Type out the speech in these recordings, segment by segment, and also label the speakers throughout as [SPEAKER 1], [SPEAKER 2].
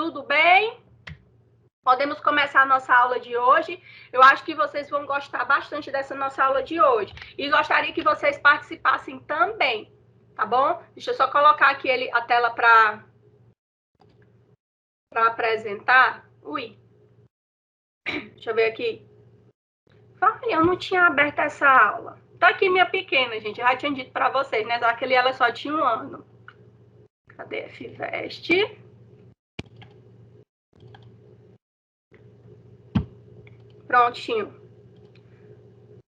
[SPEAKER 1] Tudo bem? Podemos começar a nossa aula de hoje. Eu acho que vocês vão gostar bastante dessa nossa aula de hoje. E gostaria que vocês participassem também, tá bom? Deixa eu só colocar aqui a tela para apresentar. Ui. Deixa eu ver aqui. Eu não tinha aberto essa aula. Tá aqui minha pequena, gente. Eu já tinha dito para vocês, né? Aquele ela só tinha 1 ano. Cadê a FIVEST? Prontinho.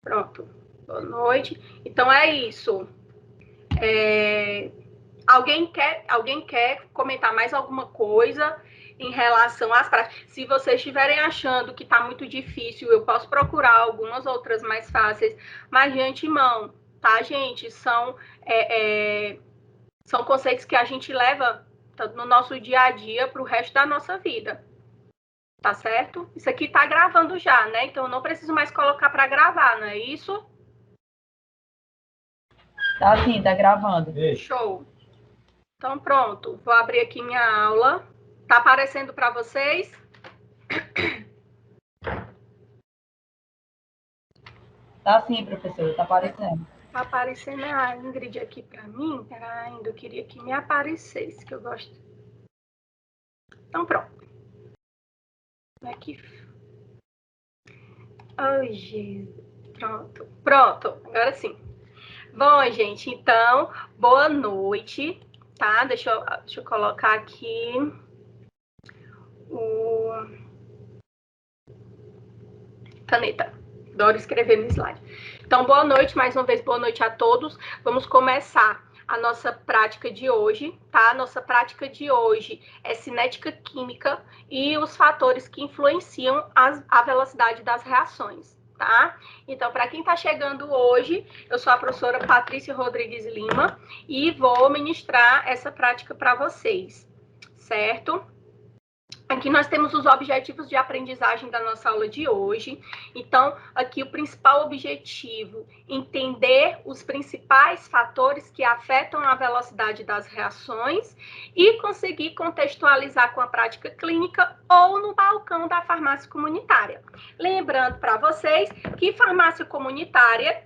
[SPEAKER 1] Pronto. Boa noite. Então é isso. Alguém quer comentar mais alguma coisa em relação às práticas? Se vocês estiverem achando que está muito difícil, eu posso procurar algumas outras mais fáceis, mas de antemão, tá, gente? São conceitos que a gente leva no nosso dia a dia para o resto da nossa vida. Tá certo? Isso aqui tá gravando já, né? Então eu não preciso mais colocar para gravar, não é isso?
[SPEAKER 2] Tá sim, tá gravando.
[SPEAKER 1] Show. Então pronto, vou abrir aqui minha aula. Tá aparecendo para vocês?
[SPEAKER 2] Tá sim, professora, tá aparecendo.
[SPEAKER 1] Tá aparecendo a Ingrid aqui para mim? Peraí, eu queria que me aparecesse, que eu gosto. Então pronto. Aqui. Ai, Jesus. Pronto, agora sim. Bom, gente, então, boa noite, tá? Deixa eu colocar aqui o caneta. Adoro escrever no slide. Então, boa noite, mais uma vez, boa noite a todos. Vamos começar a nossa prática de hoje, tá? Nossa prática de hoje é cinética química e os fatores que influenciam a velocidade das reações, tá? Então, para quem está chegando hoje, eu sou a professora Patrícia Rodrigues Lima e vou ministrar essa prática para vocês, certo? Aqui nós temos os objetivos de aprendizagem da nossa aula de hoje. Então, aqui o principal objetivo, entender os principais fatores que afetam a velocidade das reações e conseguir contextualizar com a prática clínica ou no balcão da farmácia comunitária. Lembrando para vocês que farmácia comunitária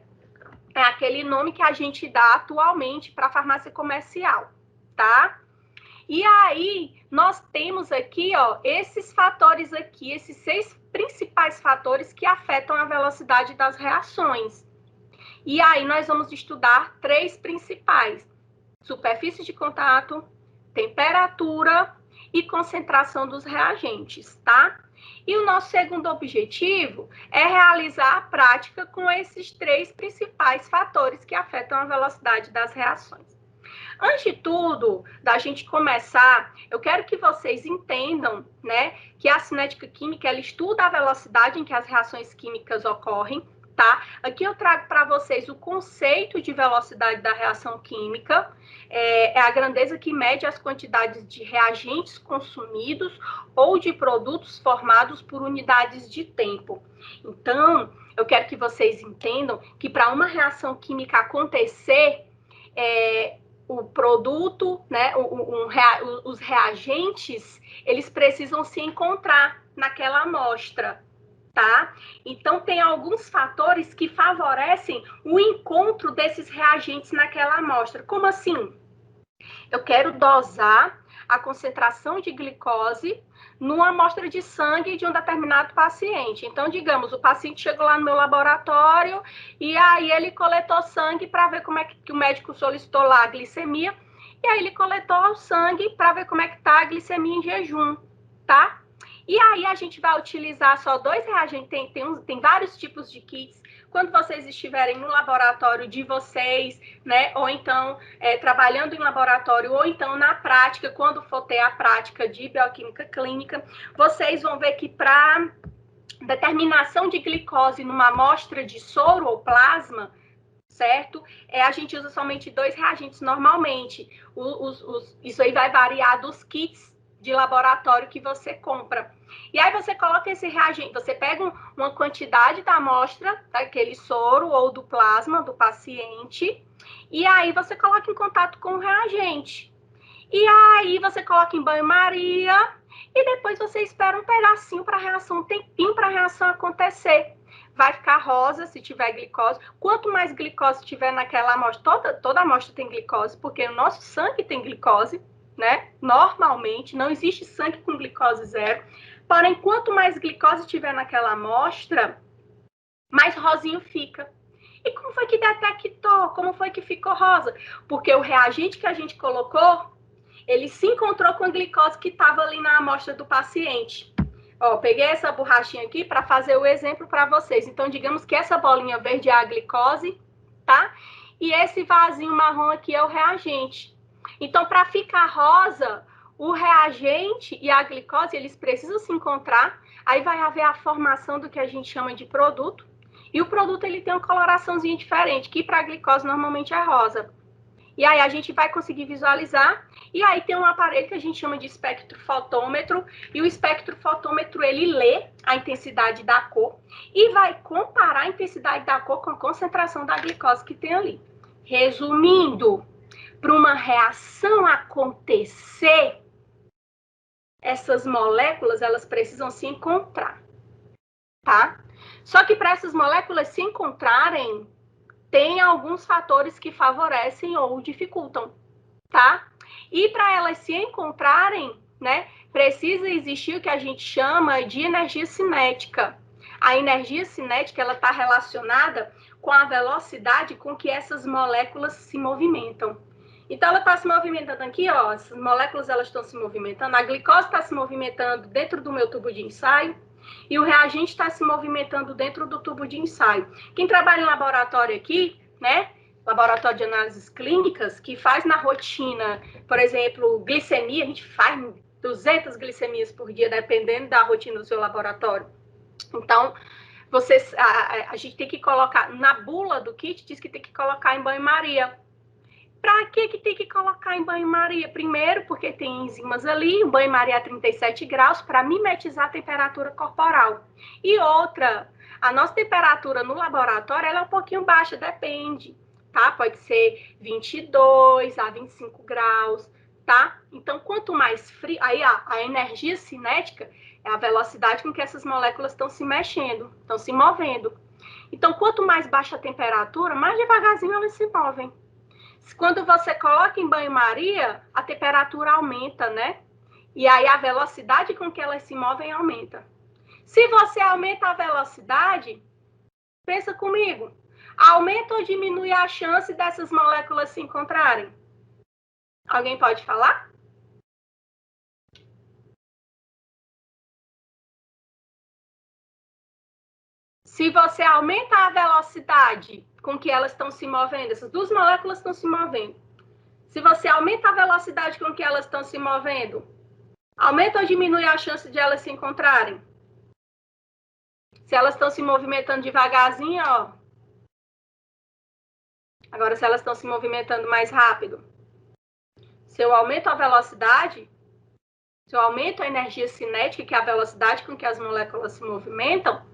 [SPEAKER 1] é aquele nome que a gente dá atualmente para farmácia comercial, tá? E aí, nós temos aqui, ó, esses fatores aqui, esses 6 principais fatores que afetam a velocidade das reações. E aí, nós vamos estudar 3 principais: superfície de contato, temperatura e concentração dos reagentes, tá? E o nosso segundo objetivo é realizar a prática com esses 3 principais fatores que afetam a velocidade das reações. Antes de tudo, da gente começar, eu quero que vocês entendam, né, que a cinética química, ela estuda a velocidade em que as reações químicas ocorrem, tá? Aqui eu trago para vocês o conceito de velocidade da reação química, é a grandeza que mede as quantidades de reagentes consumidos ou de produtos formados por unidades de tempo. Então, eu quero que vocês entendam que para uma reação química acontecer, o produto, né, os reagentes, eles precisam se encontrar naquela amostra, tá? Então, tem alguns fatores que favorecem o encontro desses reagentes naquela amostra. Como assim? Eu quero dosar a concentração de glicose numa amostra de sangue de um determinado paciente. Então, digamos, o paciente chegou lá no meu laboratório e aí ele coletou sangue para ver como é que o médico solicitou lá a glicemia, e aí ele coletou o sangue para ver como é que está a glicemia em jejum, tá? E aí a gente vai utilizar só 2 reagentes, tem vários tipos de kits. Quando vocês estiverem no laboratório de vocês, né, ou então trabalhando em laboratório, ou então na prática, quando for ter a prática de bioquímica clínica, vocês vão ver que para determinação de glicose numa amostra de soro ou plasma, certo? A gente usa somente 2 reagentes normalmente. Isso aí vai variar dos kits de laboratório que você compra. E aí você coloca esse reagente, você pega uma quantidade da amostra, daquele soro ou do plasma do paciente, e aí você coloca em contato com o reagente. E aí você coloca em banho-maria, e você espera um pedacinho para a reação, um tempinho para a reação acontecer. Vai ficar rosa se tiver glicose. Quanto mais glicose tiver naquela amostra, toda amostra tem glicose, porque o nosso sangue tem glicose, né? Normalmente, não existe sangue com glicose zero. Porém, quanto mais glicose tiver naquela amostra, mais rosinho fica. E como foi que detectou? Como foi que ficou rosa? Porque o reagente que a gente colocou, ele se encontrou com a glicose que estava ali na amostra do paciente. Ó, peguei essa borrachinha aqui para fazer o exemplo para vocês. Então, digamos que essa bolinha verde é a glicose, tá? E esse vasinho marrom aqui é o reagente. Então, para ficar rosa, o reagente e a glicose, eles precisam se encontrar. Aí vai haver a formação do que a gente chama de produto. E o produto, ele tem uma coloraçãozinha diferente, que para a glicose normalmente é rosa. E aí a gente vai conseguir visualizar. E aí tem um aparelho que a gente chama de espectrofotômetro. E o espectrofotômetro, ele lê a intensidade da cor e vai comparar a intensidade da cor com a concentração da glicose que tem ali. Resumindo, para uma reação acontecer, essas moléculas, elas precisam se encontrar, tá? Só que para essas moléculas se encontrarem, tem alguns fatores que favorecem ou dificultam, tá? E para elas se encontrarem, né, precisa existir o que a gente chama de energia cinética. A energia cinética, ela está relacionada com a velocidade com que essas moléculas se movimentam. Então, ela está se movimentando aqui, ó, essas moléculas, elas estão se movimentando, a glicose está se movimentando dentro do meu tubo de ensaio, e o reagente está se movimentando dentro do tubo de ensaio. Quem trabalha em laboratório aqui, né, laboratório de análises clínicas, que faz na rotina, por exemplo, glicemia, a gente faz 200 glicemias por dia, dependendo da rotina do seu laboratório. Então, a gente tem que colocar, na bula do kit, diz que tem que colocar em banho-maria. Para que tem que colocar em banho-maria? Primeiro, porque tem enzimas ali, o banho-maria a 37 graus, para mimetizar a temperatura corporal. E outra, a nossa temperatura no laboratório, ela é um pouquinho baixa, depende, tá? Pode ser 22 a 25 graus, tá? Então, quanto mais frio, aí a energia cinética é a velocidade com que essas moléculas estão se mexendo, estão se movendo. Então, quanto mais baixa a temperatura, mais devagarzinho elas se movem. Quando você coloca em banho-maria, a temperatura aumenta, né? E aí a velocidade com que elas se movem aumenta. Se você aumenta a velocidade, pensa comigo, aumenta ou diminui a chance dessas moléculas se encontrarem? Alguém pode falar? Se você aumenta a velocidade com que elas estão se movendo, essas duas moléculas estão se movendo. Se você aumenta a velocidade com que elas estão se movendo, aumenta ou diminui a chance de elas se encontrarem? Se elas estão se movimentando devagarzinho, ó. Agora, se elas estão se movimentando mais rápido. Se eu aumento a velocidade, se eu aumento a energia cinética, que é a velocidade com que as moléculas se movimentam,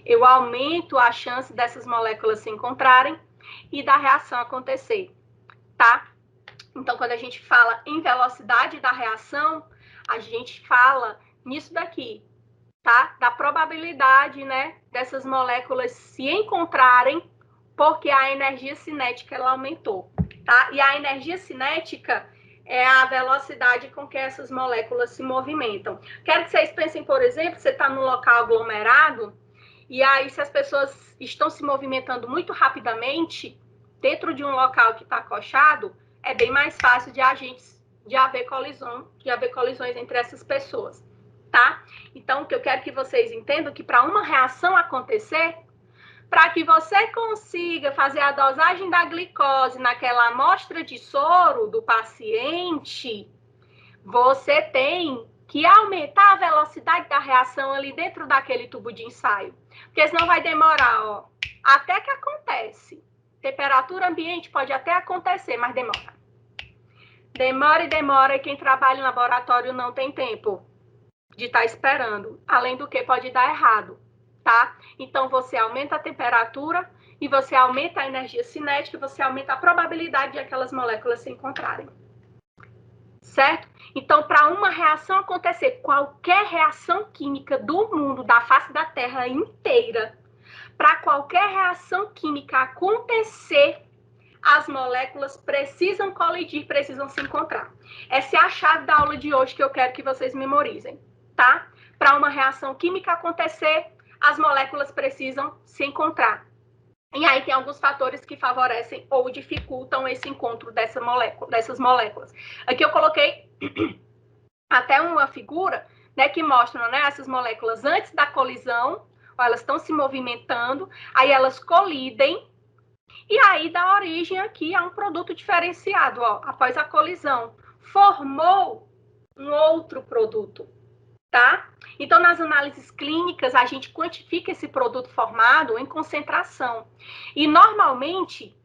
[SPEAKER 1] eu aumento a chance dessas moléculas se encontrarem e da reação acontecer, tá? Então, quando a gente fala em velocidade da reação, a gente fala nisso daqui, tá? Da probabilidade, né, dessas moléculas se encontrarem porque a energia cinética ela aumentou, tá? E a energia cinética é a velocidade com que essas moléculas se movimentam. Quero que vocês pensem, por exemplo, você está num local aglomerado e aí se as pessoas estão se movimentando muito rapidamente dentro de um local que está acochado, é bem mais fácil de haver colisões entre essas pessoas, tá? Então, o que eu quero que vocês entendam é que para uma reação acontecer, para que você consiga fazer a dosagem da glicose naquela amostra de soro do paciente, você tem que aumentar a velocidade da reação ali dentro daquele tubo de ensaio. Porque senão vai demorar, ó, até que acontece. Temperatura ambiente pode até acontecer, mas demora. Demora, e quem trabalha em laboratório não tem tempo de estar esperando. Além do que pode dar errado, tá? Então, você aumenta a temperatura e você aumenta a energia cinética e você aumenta a probabilidade de aquelas moléculas se encontrarem. certo? Então, para uma reação acontecer, qualquer reação química do mundo, da face da Terra inteira, para qualquer reação química acontecer, as moléculas precisam colidir, precisam se encontrar. Essa é a chave da aula de hoje que eu quero que vocês memorizem, tá? Para uma reação química acontecer, as moléculas precisam se encontrar. E aí tem alguns fatores que favorecem ou dificultam esse encontro dessas moléculas. Aqui eu coloquei até uma figura, né, que mostra, né, essas moléculas antes da colisão, ou elas estão se movimentando, aí elas colidem, e aí dá origem aqui a um produto diferenciado, ó, após a colisão. Formou um outro produto, tá? Então, nas análises clínicas, a gente quantifica esse produto formado em concentração. E normalmente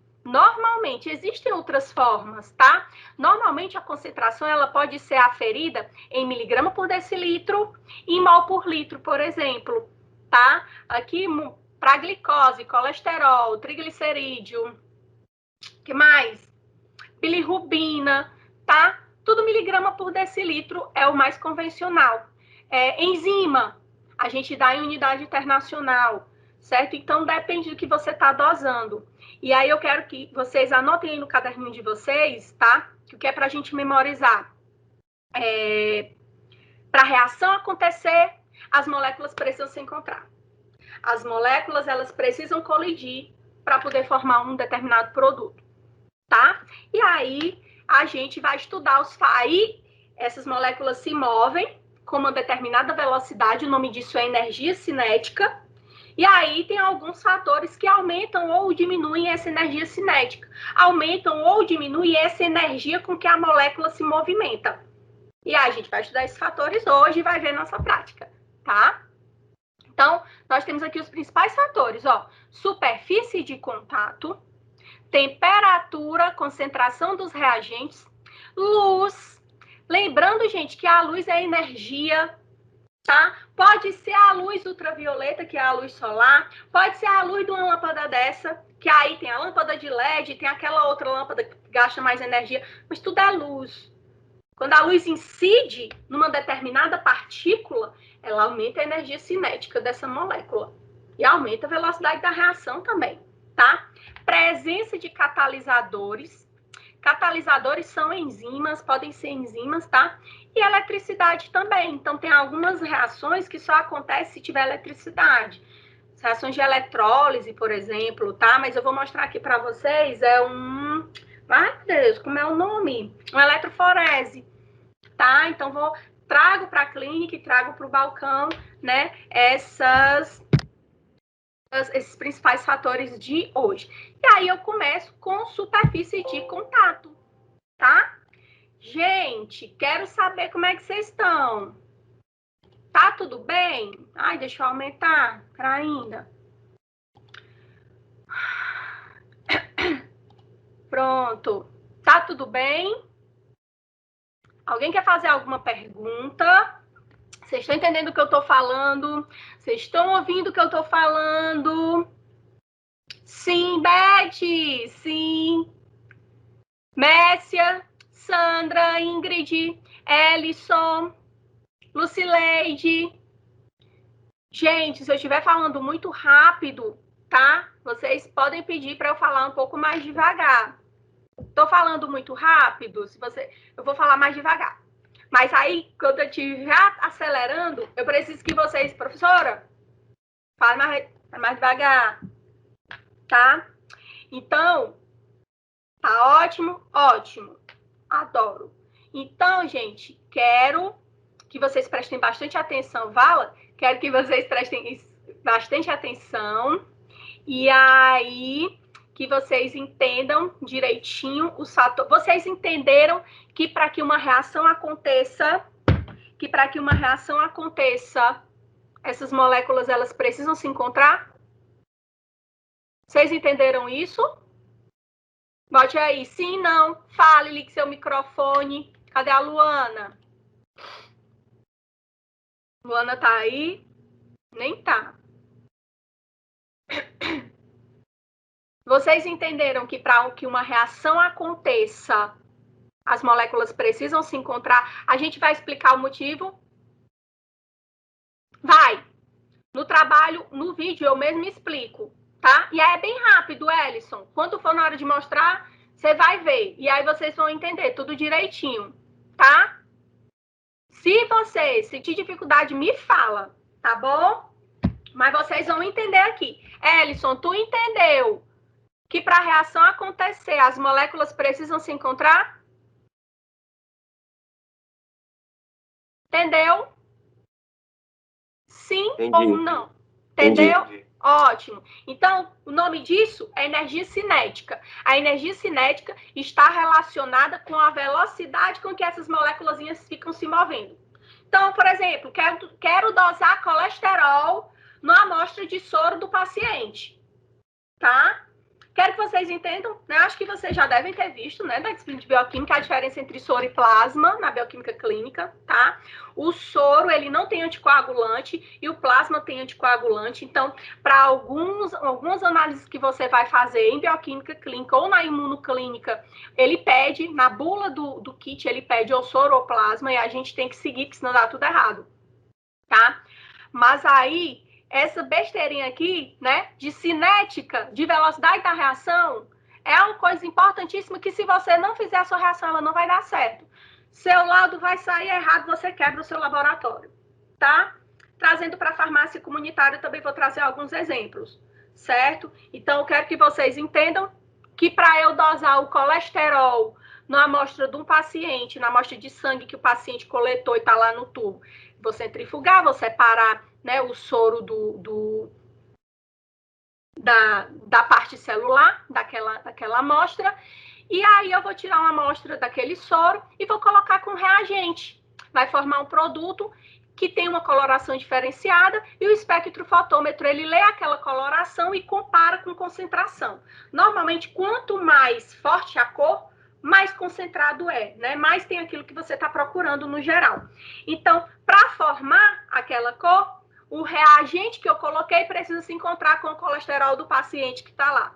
[SPEAKER 1] existem outras formas, tá? Normalmente a concentração ela pode ser aferida em miligrama por decilitro e mol por litro, por exemplo, tá? Aqui para glicose, colesterol, triglicerídeo, que mais? Bilirrubina, tá? Tudo miligrama por decilitro é o mais convencional. Enzima, a gente dá em unidade internacional, certo? Então, depende do que você está dosando. E aí, eu quero que vocês anotem aí no caderninho de vocês, tá? O que é para a gente memorizar. Para a reação acontecer, as moléculas precisam se encontrar. As moléculas, elas precisam colidir para poder formar um determinado produto, tá? E aí, a gente vai estudar aí essas moléculas se movem com uma determinada velocidade, o nome disso é energia cinética, e aí tem alguns fatores que aumentam ou diminuem essa energia cinética, aumentam ou diminuem essa energia com que a molécula se movimenta. E aí a gente vai estudar esses fatores hoje e vai ver nossa prática, tá? Então, nós temos aqui os principais fatores, ó, superfície de contato, temperatura, concentração dos reagentes, luz. Lembrando, gente, que a luz é energia, tá? Pode ser a luz ultravioleta, que é a luz solar, pode ser a luz de uma lâmpada dessa, que aí tem a lâmpada de LED, tem aquela outra lâmpada que gasta mais energia, mas tudo é luz. Quando a luz incide numa determinada partícula, ela aumenta a energia cinética dessa molécula e aumenta a velocidade da reação também, tá? Presença de catalisadores. Catalisadores são enzimas, podem ser enzimas, tá? E eletricidade também. Então, tem algumas reações que só acontecem se tiver eletricidade. As reações de eletrólise, por exemplo, tá? Mas eu vou mostrar aqui para vocês, ai, meu Deus, como é o nome? Uma eletroforese, tá? Então, trago para a clínica e trago para o balcão, né? Esses principais fatores de hoje. E aí eu começo com superfície de contato, tá? Gente, quero saber como é que vocês estão. Tá tudo bem? Ai, deixa eu aumentar para ainda. Pronto. Tá tudo bem? Alguém quer fazer alguma pergunta? Vocês estão entendendo o que eu estou falando? Vocês estão ouvindo o que eu estou falando? Sim, Beth, sim. Messia, Sandra, Ingrid, Ellison, Lucileide. Gente, se eu estiver falando muito rápido, tá? Vocês podem pedir para eu falar um pouco mais devagar. Estou falando muito rápido? Eu vou falar mais devagar. Mas aí, quando eu estiver acelerando, eu preciso que vocês, professora, fale mais devagar, tá? Então, tá ótimo? Ótimo. Adoro. Então, gente, quero que vocês prestem bastante atenção, Vala. Quero que vocês prestem bastante atenção. E aí, que vocês entendam direitinho os fatores. Vocês entenderam que para que uma reação aconteça, essas moléculas elas precisam se encontrar? Vocês entenderam isso? Bote aí, sim, não. Fale, ligue seu microfone. Cadê a Luana? Luana tá aí? Nem tá. Vocês entenderam que para que uma reação aconteça, As moléculas precisam se encontrar. A gente vai explicar o motivo? Vai. No trabalho, no vídeo, eu mesmo explico, tá? E aí é bem rápido, Ellison. Quando for na hora de mostrar, você vai ver. E aí vocês vão entender tudo direitinho, tá? Se você sentir dificuldade, me fala, tá bom? Mas vocês vão entender aqui. Ellison, tu entendeu que para a reação acontecer, as moléculas precisam se encontrar? Entendeu? Sim
[SPEAKER 3] Entendi.
[SPEAKER 1] ou não? Entendeu?
[SPEAKER 3] Entendi.
[SPEAKER 1] Ótimo. Então, o nome disso é energia cinética. A energia cinética está relacionada com a velocidade com que essas moléculas ficam se movendo. Então, por exemplo, quero dosar colesterol na amostra de soro do paciente, tá? Quero que vocês entendam, né? Acho que vocês já devem ter visto, né, da disciplina de bioquímica, a diferença entre soro e plasma na bioquímica clínica, tá? O soro, ele não tem anticoagulante e o plasma tem anticoagulante. Então, para algumas análises que você vai fazer em bioquímica clínica ou na imunoclínica, ele pede, na bula do kit, ele pede ou soro ou plasma e a gente tem que seguir, porque senão dá tudo errado, tá? Mas aí, essa besteirinha aqui, né, de cinética, de velocidade da reação, é uma coisa importantíssima que se você não fizer a sua reação, ela não vai dar certo. Seu laudo vai sair errado, você quebra o seu laboratório, tá? Trazendo para a farmácia comunitária, também vou trazer alguns exemplos, certo? Então, eu quero que vocês entendam que para eu dosar o colesterol na amostra de um paciente, na amostra de sangue que o paciente coletou e está lá no tubo, vou centrifugar, vou separar, né, o soro da parte celular daquela amostra, e aí eu vou tirar uma amostra daquele soro e vou colocar com reagente. Vai formar um produto que tem uma coloração diferenciada e o espectrofotômetro, ele lê aquela coloração e compara com concentração. Normalmente, quanto mais forte a cor, mais concentrado é, né? Mais tem aquilo que você está procurando no geral. Então, para formar aquela cor, o reagente que eu coloquei precisa se encontrar com o colesterol do paciente que está lá,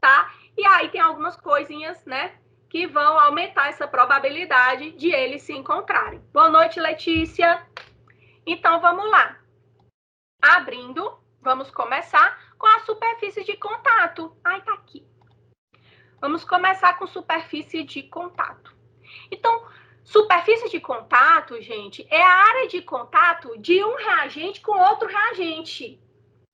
[SPEAKER 1] tá? E aí tem algumas coisinhas, né, que vão aumentar essa probabilidade de eles se encontrarem. Boa noite, Letícia. Então, vamos lá. Abrindo, vamos começar com a superfície de contato. Ai, tá aqui. Vamos começar com superfície de contato. Então, superfície de contato, gente, é a área de contato de um reagente com outro reagente,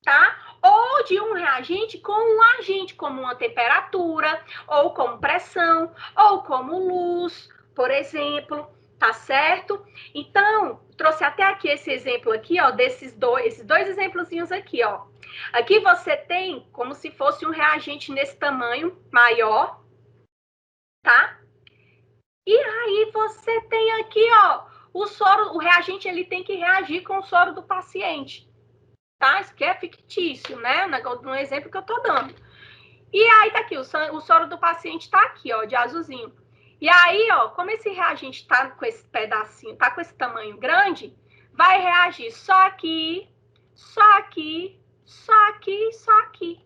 [SPEAKER 1] tá? Ou de um reagente com um agente, como uma temperatura, ou como pressão, ou como luz, por exemplo, tá certo? Então, trouxe até aqui esse exemplo aqui, ó, esses dois exemplozinhos aqui, ó. Aqui você tem como se fosse um reagente nesse tamanho maior, tá? E aí você tem aqui, ó, o soro, o reagente, ele tem que reagir com o soro do paciente, tá? Isso aqui é fictício, né? No exemplo que eu tô dando. E aí tá aqui, o soro do paciente tá aqui, ó, de azulzinho. E aí, ó, como esse reagente tá com esse pedacinho, tá com esse tamanho grande, vai reagir só aqui, só aqui, só aqui, só aqui,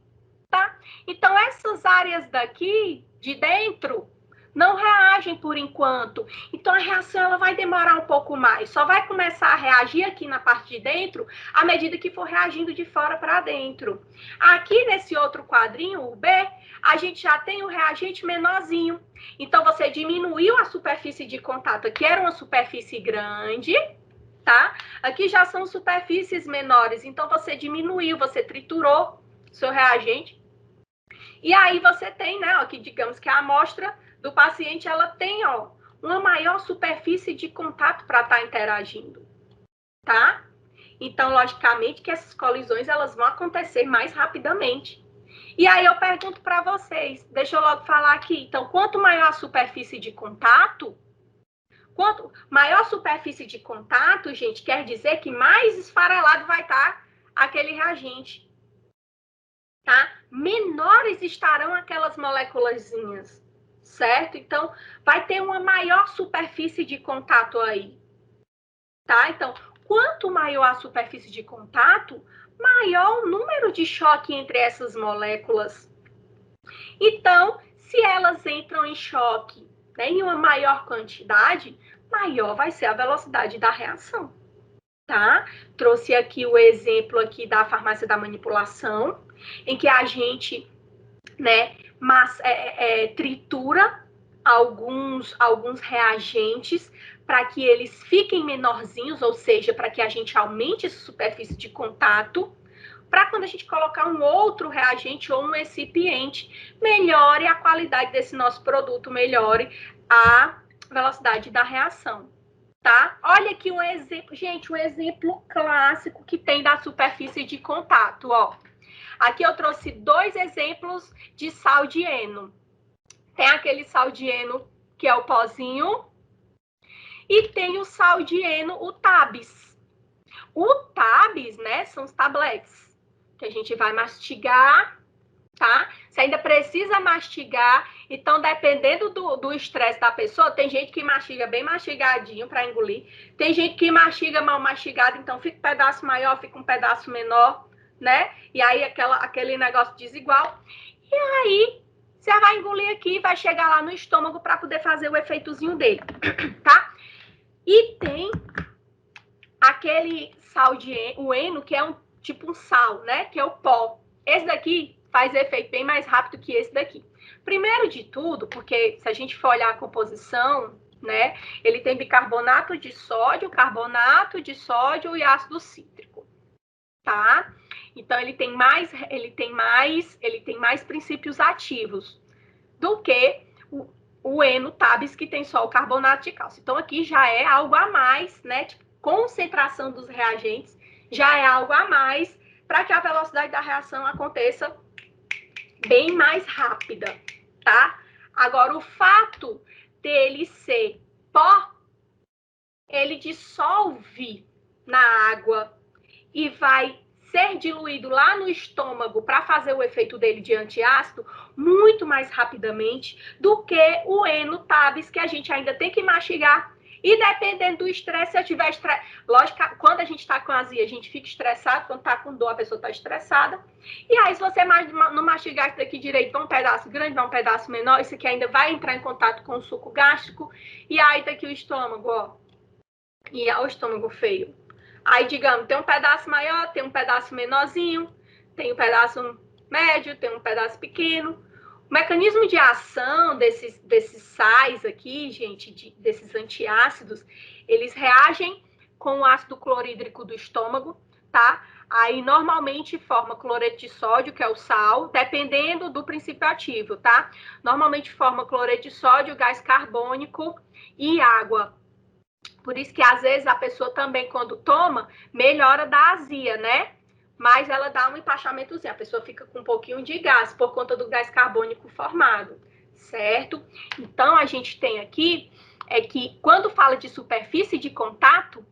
[SPEAKER 1] tá? Então, essas áreas daqui, de dentro, não reagem por enquanto. Então, a reação ela vai demorar um pouco mais. Só vai começar a reagir aqui na parte de dentro à medida que for reagindo de fora para dentro. Aqui nesse outro quadrinho, o B, a gente já tem um reagente menorzinho. Então, você diminuiu a superfície de contato. Aqui era uma superfície grande, tá? Aqui já são superfícies menores. Então, você diminuiu, você triturou seu reagente. E aí você tem, né, ó, que digamos que a amostra do paciente, ela tem, ó, uma maior superfície de contato para estar interagindo, tá? Então, logicamente, que essas colisões, elas vão acontecer mais rapidamente. E aí eu pergunto para vocês, deixa eu logo falar aqui, então, quanto maior a superfície de contato, quanto maior a superfície de contato, gente, quer dizer que mais esfarelado vai estar aquele reagente, tá? Menores estarão aquelas moléculazinhas, certo? Então, vai ter uma maior superfície de contato aí, tá? Então, quanto maior a superfície de contato, maior o número de choque entre essas moléculas. Então, se elas entram em choque, né, em uma maior quantidade, maior vai ser a velocidade da reação, tá? Trouxe aqui o exemplo aqui da farmácia da manipulação, em que a gente, né, tritura alguns reagentes para que eles fiquem menorzinhos, ou seja, para que a gente aumente essa superfície de contato, para quando a gente colocar um outro reagente ou um recipiente, melhore a qualidade desse nosso produto, melhore a velocidade da reação, tá? Olha aqui um exemplo, gente, um exemplo clássico que tem da superfície de contato, ó. Aqui eu trouxe 2 exemplos de sal de heno. Tem aquele sal de heno que é o pozinho e tem o sal de heno, o tabs. O tabs, né, são os tabletes que a gente vai mastigar, tá? Você ainda precisa mastigar, então dependendo do estresse da pessoa, tem gente que mastiga bem mastigadinho para engolir, tem gente que mastiga mal mastigado, então fica um pedaço maior, fica um pedaço menor, né? E aí aquele negócio desigual. E aí você vai engolir aqui e vai chegar lá no estômago para poder fazer o efeitozinho dele, tá? E tem aquele sal de o heno, que é tipo um sal, né? Que é o pó. Esse daqui faz efeito bem mais rápido que esse daqui. Primeiro de tudo, porque se a gente for olhar a composição, né? Ele tem bicarbonato de sódio, carbonato de sódio e ácido cítrico, tá? Então ele tem mais princípios ativos do que o heno tabs, que tem só o carbonato de cálcio. Então aqui já é algo a mais, né? Tipo, concentração dos reagentes já é algo a mais para que a velocidade da reação aconteça bem mais rápida, tá? Agora, o fato dele ser pó, ele dissolve na água e vai ser diluído lá no estômago para fazer o efeito dele de antiácido muito mais rapidamente do que o heno tabs, que a gente ainda tem que mastigar. E dependendo do estresse, se eu tiver estresse... Lógico, quando a gente está com azia, a gente fica estressado. Quando está com dor, a pessoa está estressada. E aí, se você não mastigar isso daqui direito, vai um pedaço grande, vai um pedaço menor, isso aqui ainda vai entrar em contato com o suco gástrico. E aí, tá aqui o estômago, ó. E é o estômago feio. Aí, digamos, tem um pedaço maior, tem um pedaço menorzinho, tem um pedaço médio, tem um pedaço pequeno. O mecanismo de ação desses sais aqui, gente, desses antiácidos, eles reagem com o ácido clorídrico do estômago, tá? Aí, normalmente, forma cloreto de sódio, que é o sal, dependendo do princípio ativo, tá? Normalmente, forma cloreto de sódio, gás carbônico e água. Por isso que, às vezes, a pessoa também, quando toma, melhora da azia, né? Mas ela dá um empachamentozinho. A pessoa fica com um pouquinho de gás, por conta do gás carbônico formado, certo? Então, a gente tem aqui, é que quando fala de superfície de contato,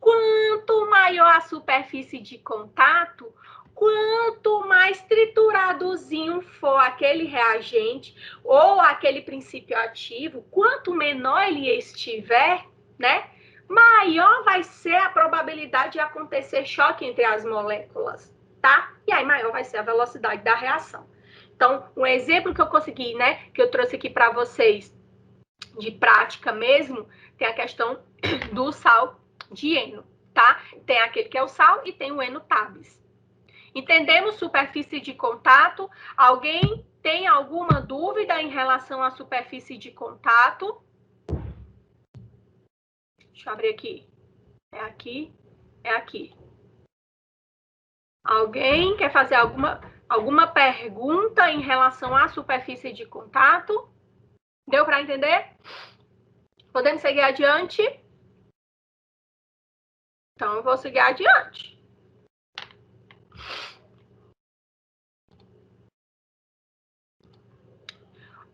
[SPEAKER 1] quanto maior a superfície de contato, quanto mais trituradozinho for aquele reagente ou aquele princípio ativo, quanto menor ele estiver, né, maior vai ser a probabilidade de acontecer choque entre as moléculas, tá? E aí maior vai ser a velocidade da reação. Então, um exemplo que eu consegui, né, que eu trouxe aqui para vocês de prática mesmo, tem a questão do sal de heno, tá? Tem aquele que é o sal e tem o heno tabs. Entendemos superfície de contato? Alguém tem alguma dúvida em relação à superfície de contato? Deixa eu abrir aqui. É aqui, é aqui. Alguém quer fazer alguma pergunta em relação à superfície de contato? Deu para entender? Podemos seguir adiante? Então, eu vou seguir adiante.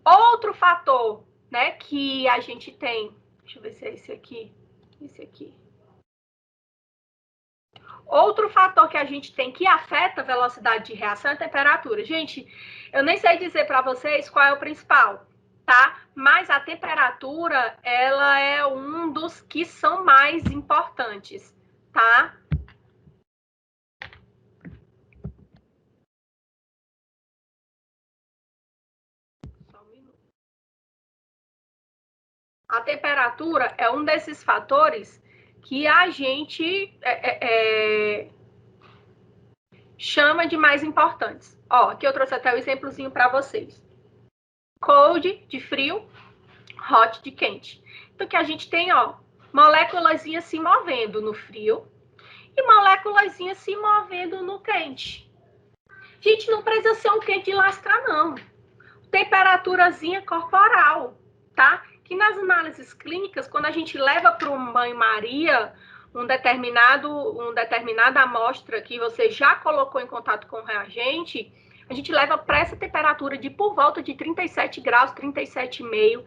[SPEAKER 1] Outro fator, né, que a gente tem... Deixa eu ver se é esse aqui. Esse aqui. Outro fator que a gente tem que afeta a velocidade de reação é a temperatura. Gente, eu nem sei dizer para vocês qual é o principal, tá? Mas a temperatura, ela é um dos que são mais importantes, tá? Só um minuto. A temperatura é um desses fatores que a gente chama de mais importantes. Ó, aqui eu trouxe até o exemplozinho para vocês. Cold, de frio, hot, de quente. Então, que a gente tem, ó, moléculazinhas se movendo no frio e moléculazinhas se movendo no quente. Gente, não precisa ser um quente de lascar, não. Temperaturazinha corporal, tá? Que nas análises clínicas, quando a gente leva para um banho-maria uma determinada amostra que você já colocou em contato com o reagente, a gente leva para essa temperatura de por volta de 37 graus, 37,5.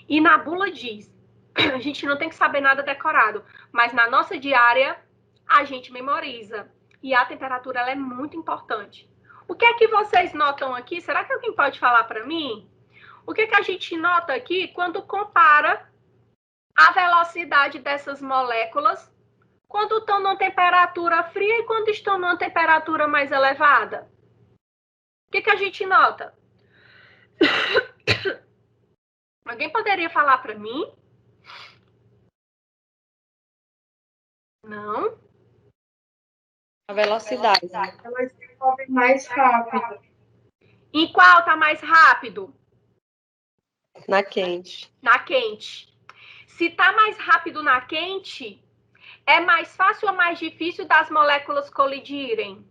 [SPEAKER 1] E na bula diz, a gente não tem que saber nada decorado, mas na nossa diária a gente memoriza. E a temperatura ela é muito importante. O que é que vocês notam aqui? Será que alguém pode falar para mim? O que é que a gente nota aqui quando compara a velocidade dessas moléculas quando estão numa temperatura fria e quando estão numa temperatura mais elevada? O que é que a gente nota? Alguém poderia falar para mim? Não?
[SPEAKER 3] A velocidade.
[SPEAKER 4] Elas se movem mais rápido.
[SPEAKER 1] Em qual está mais rápido?
[SPEAKER 3] Na quente.
[SPEAKER 1] Na quente. Se está mais rápido na quente, é mais fácil ou mais difícil das moléculas colidirem?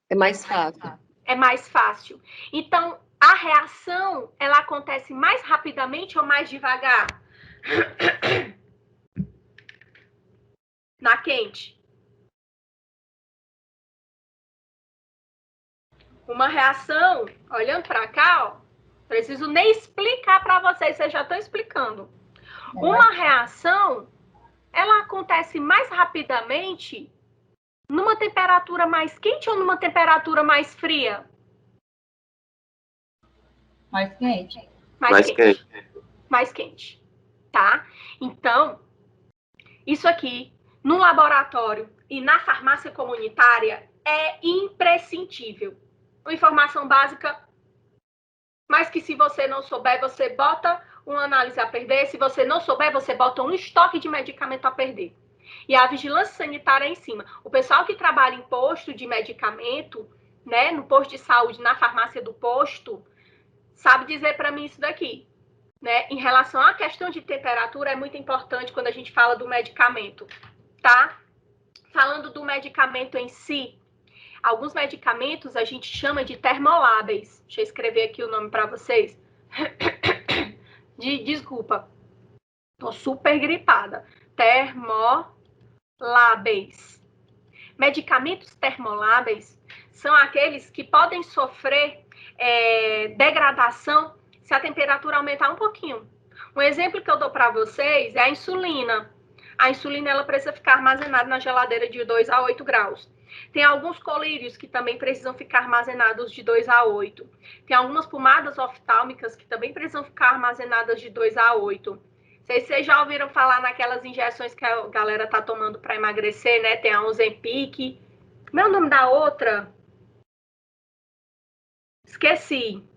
[SPEAKER 3] É mais fácil.
[SPEAKER 1] É mais fácil. Então, a reação, ela acontece mais rapidamente ou mais devagar? Na quente. Uma reação, olhando para cá, ó, preciso nem explicar para vocês já estão explicando. Uma reação, ela acontece mais rapidamente numa temperatura mais quente ou numa temperatura mais fria?
[SPEAKER 2] Mais quente.
[SPEAKER 1] Mais quente. Mais quente, tá? Então, isso aqui, no laboratório e na farmácia comunitária, é imprescindível. Uma informação básica, mas que se você não souber, você bota uma análise a perder. Se você não souber, você bota um estoque de medicamento a perder. E a vigilância sanitária é em cima. O pessoal que trabalha em posto de medicamento, né, no posto de saúde, na farmácia do posto, sabe dizer para mim isso daqui, né? Em relação à questão de temperatura, é muito importante quando a gente fala do medicamento, tá? Falando do medicamento em si, alguns medicamentos a gente chama de termolábeis. Deixa eu escrever aqui o nome para vocês. Desculpa, tô super gripada. Termolábeis. Medicamentos termolábeis são aqueles que podem sofrer degradação se a temperatura aumentar um pouquinho. Um exemplo que eu dou para vocês é a insulina. A insulina ela precisa ficar armazenada na geladeira de 2 a 8 graus. Tem alguns colírios que também precisam ficar armazenados de 2 a 8. Tem algumas pomadas oftálmicas que também precisam ficar armazenadas de 2 a 8. Vocês já ouviram falar naquelas injeções que a galera tá tomando para emagrecer, né? Tem a Ozempic. Como é o nome da outra? Esqueci.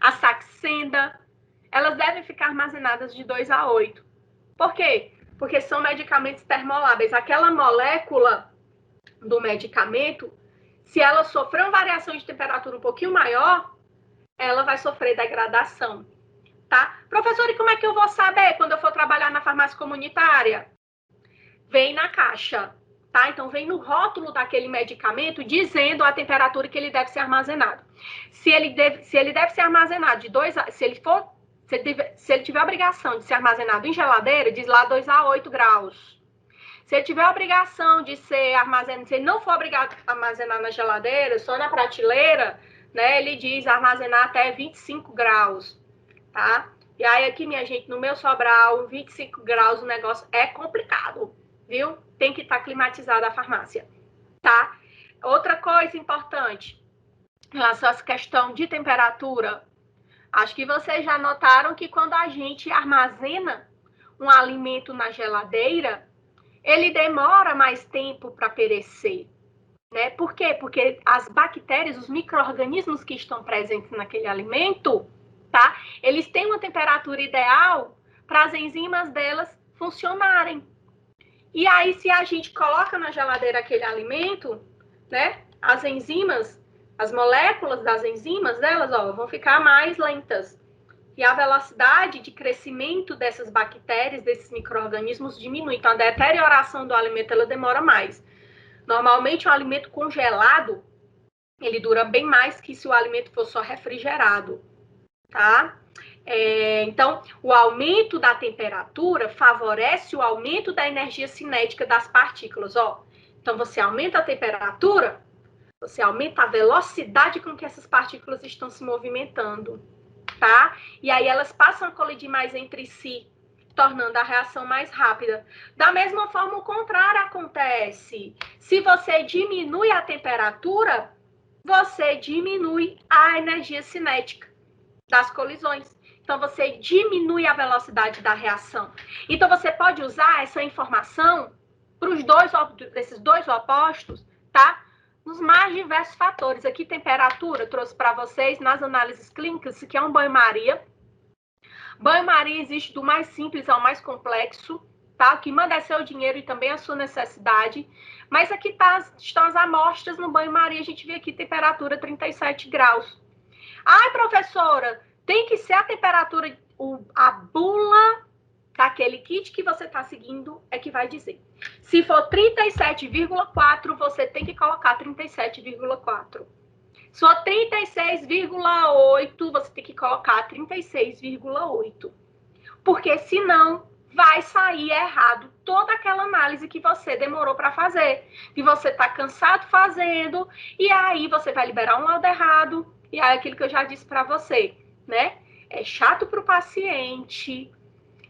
[SPEAKER 1] A Saxenda. Elas devem ficar armazenadas de 2 a 8. Por quê? Porque são medicamentos termoláveis. Aquela molécula do medicamento, se ela sofrer uma variação de temperatura um pouquinho maior, ela vai sofrer degradação, tá? Professor, e como é que eu vou saber quando eu for trabalhar na farmácia comunitária? Vem na caixa, tá? Então, vem no rótulo daquele medicamento dizendo a temperatura que ele deve ser armazenado. Se ele deve ser armazenado de 2 a... Se ele tiver obrigação de ser armazenado em geladeira, diz lá 2 a 8 graus. Se ele tiver obrigação de ser armazenado, se ele não for obrigado a armazenar na geladeira, só na prateleira, né, ele diz armazenar até 25 graus, tá? E aí aqui, minha gente, no meu Sobral, 25 graus, o negócio é complicado, viu? Tem que estar climatizada a farmácia, tá? Outra coisa importante, em relação a essa questão de temperatura, acho que vocês já notaram que quando a gente armazena um alimento na geladeira, ele demora mais tempo para perecer, né? Por quê? Porque as bactérias, os micro-organismos que estão presentes naquele alimento, tá? Eles têm uma temperatura ideal para as enzimas delas funcionarem. E aí, se a gente coloca na geladeira aquele alimento, né, as enzimas, as moléculas das enzimas delas, ó, vão ficar mais lentas. E a velocidade de crescimento dessas bactérias, desses micro-organismos, diminui. Então, a deterioração do alimento, ela demora mais. Normalmente, o alimento congelado, ele dura bem mais que se o alimento for só refrigerado, tá? Então, o aumento da temperatura favorece o aumento da energia cinética das partículas, ó. Então, você aumenta a temperatura, você aumenta a velocidade com que essas partículas estão se movimentando, tá? E aí elas passam a colidir mais entre si, tornando a reação mais rápida. Da mesma forma, o contrário acontece. Se você diminui a temperatura, você diminui a energia cinética das colisões. Então, você diminui a velocidade da reação. Então, você pode usar essa informação para esses dois opostos, tá? Nos mais diversos fatores. Aqui, temperatura, trouxe para vocês nas análises clínicas, que é um banho-maria. Banho-maria existe do mais simples ao mais complexo, tá? O que manda é seu dinheiro e também a sua necessidade. Mas aqui estão as amostras no banho-maria. A gente vê aqui temperatura 37 graus. Ai, professora, tem que ser a temperatura, a bula daquele kit que você está seguindo é que vai dizer. Se for 37,4, você tem que colocar 37,4. Se for 36,8, você tem que colocar 36,8. Porque senão vai sair errado toda aquela análise que você demorou para fazer. E você está cansado fazendo, e aí você vai liberar um laudo errado, e é aquilo que eu já disse para você, né? É chato para o paciente.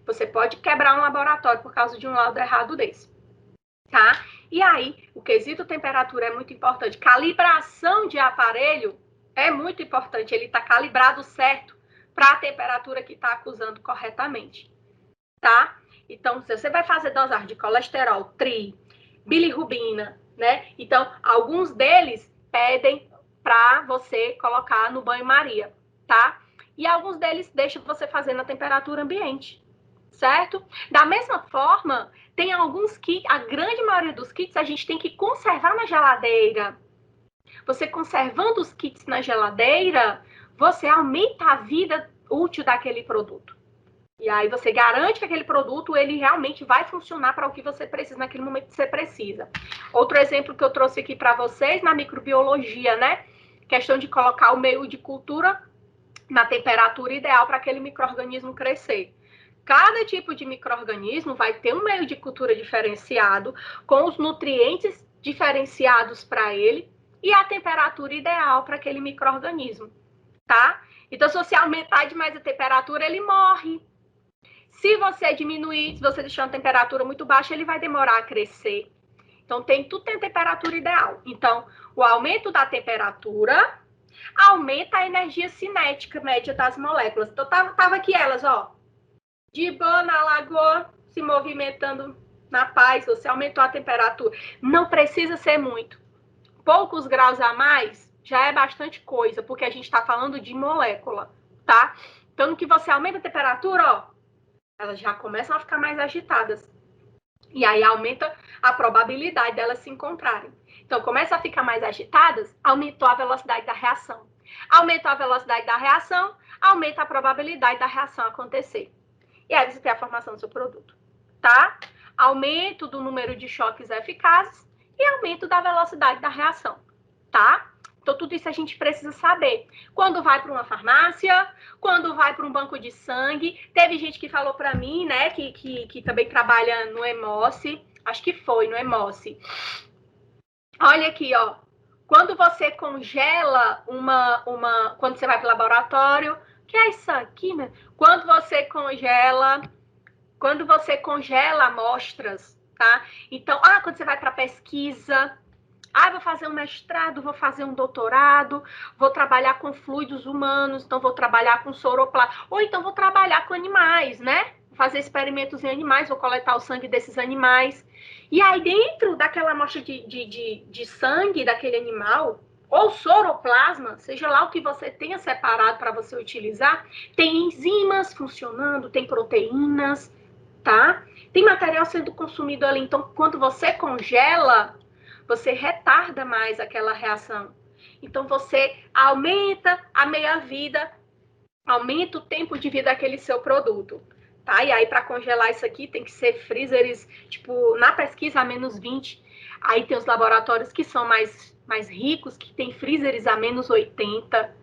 [SPEAKER 1] Você pode quebrar um laboratório por causa de um laudo errado desse, tá? E aí, o quesito temperatura é muito importante. Calibração de aparelho é muito importante. Ele está calibrado certo para a temperatura que está acusando corretamente, tá? Então, se você vai fazer dosagem de colesterol, tri, bilirrubina, né? Então, alguns deles pedem para você colocar no banho-maria, tá? E alguns deles deixam você fazer na temperatura ambiente, certo? Da mesma forma, tem alguns kits, a grande maioria dos kits a gente tem que conservar na geladeira. Você conservando os kits na geladeira, você aumenta a vida útil daquele produto. E aí você garante que aquele produto, ele realmente vai funcionar para o que você precisa, naquele momento que você precisa. Outro exemplo que eu trouxe aqui para vocês, na microbiologia, né? Questão de colocar o meio de cultura na temperatura ideal para aquele micro-organismo crescer. Cada tipo de micro-organismo vai ter um meio de cultura diferenciado, com os nutrientes diferenciados para ele e a temperatura ideal para aquele micro-organismo, tá? Então, se você aumentar demais a temperatura, ele morre. Se você diminuir, se você deixar uma temperatura muito baixa, ele vai demorar a crescer. Então, tudo tem temperatura ideal. Então, o aumento da temperatura aumenta a energia cinética média das moléculas. Então, tava aqui elas, ó, de boa na lagoa, se movimentando na paz, você aumentou a temperatura. Não precisa ser muito. Poucos graus a mais já é bastante coisa, porque a gente está falando de molécula, tá? Então, no que você aumenta a temperatura, ó, elas já começam a ficar mais agitadas. E aí aumenta a probabilidade delas se encontrarem. Então, começa a ficar mais agitadas, aumentou a velocidade da reação. Aumentou a velocidade da reação, aumenta a probabilidade da reação acontecer. E aí você tem a formação do seu produto, tá? Aumento do número de choques eficazes e aumento da velocidade da reação, tá? Então, tudo isso a gente precisa saber. Quando vai para uma farmácia, quando vai para um banco de sangue. Teve gente que falou para mim, né, que também trabalha no Hemoce. Acho que foi no Hemoce. Olha aqui, ó. Quando você congela quando você vai para o laboratório, que é isso aqui, né? Quando você congela amostras, tá? Então, quando você vai para pesquisa, vou fazer um mestrado, vou fazer um doutorado, vou trabalhar com fluidos humanos, então vou trabalhar com soroplástica, ou então vou trabalhar com animais, né? Vou fazer experimentos em animais, vou coletar o sangue desses animais. E aí, dentro daquela amostra de sangue daquele animal, ou soroplasma, seja lá o que você tenha separado para você utilizar, tem enzimas funcionando, tem proteínas, tá? Tem material sendo consumido ali. Então, quando você congela, você retarda mais aquela reação. Então, você aumenta a meia-vida, aumenta o tempo de vida daquele seu produto, tá? E aí, para congelar isso aqui, tem que ser freezers, tipo, na pesquisa, a -20. Aí tem os laboratórios que são mais ricos, que tem freezers a -80.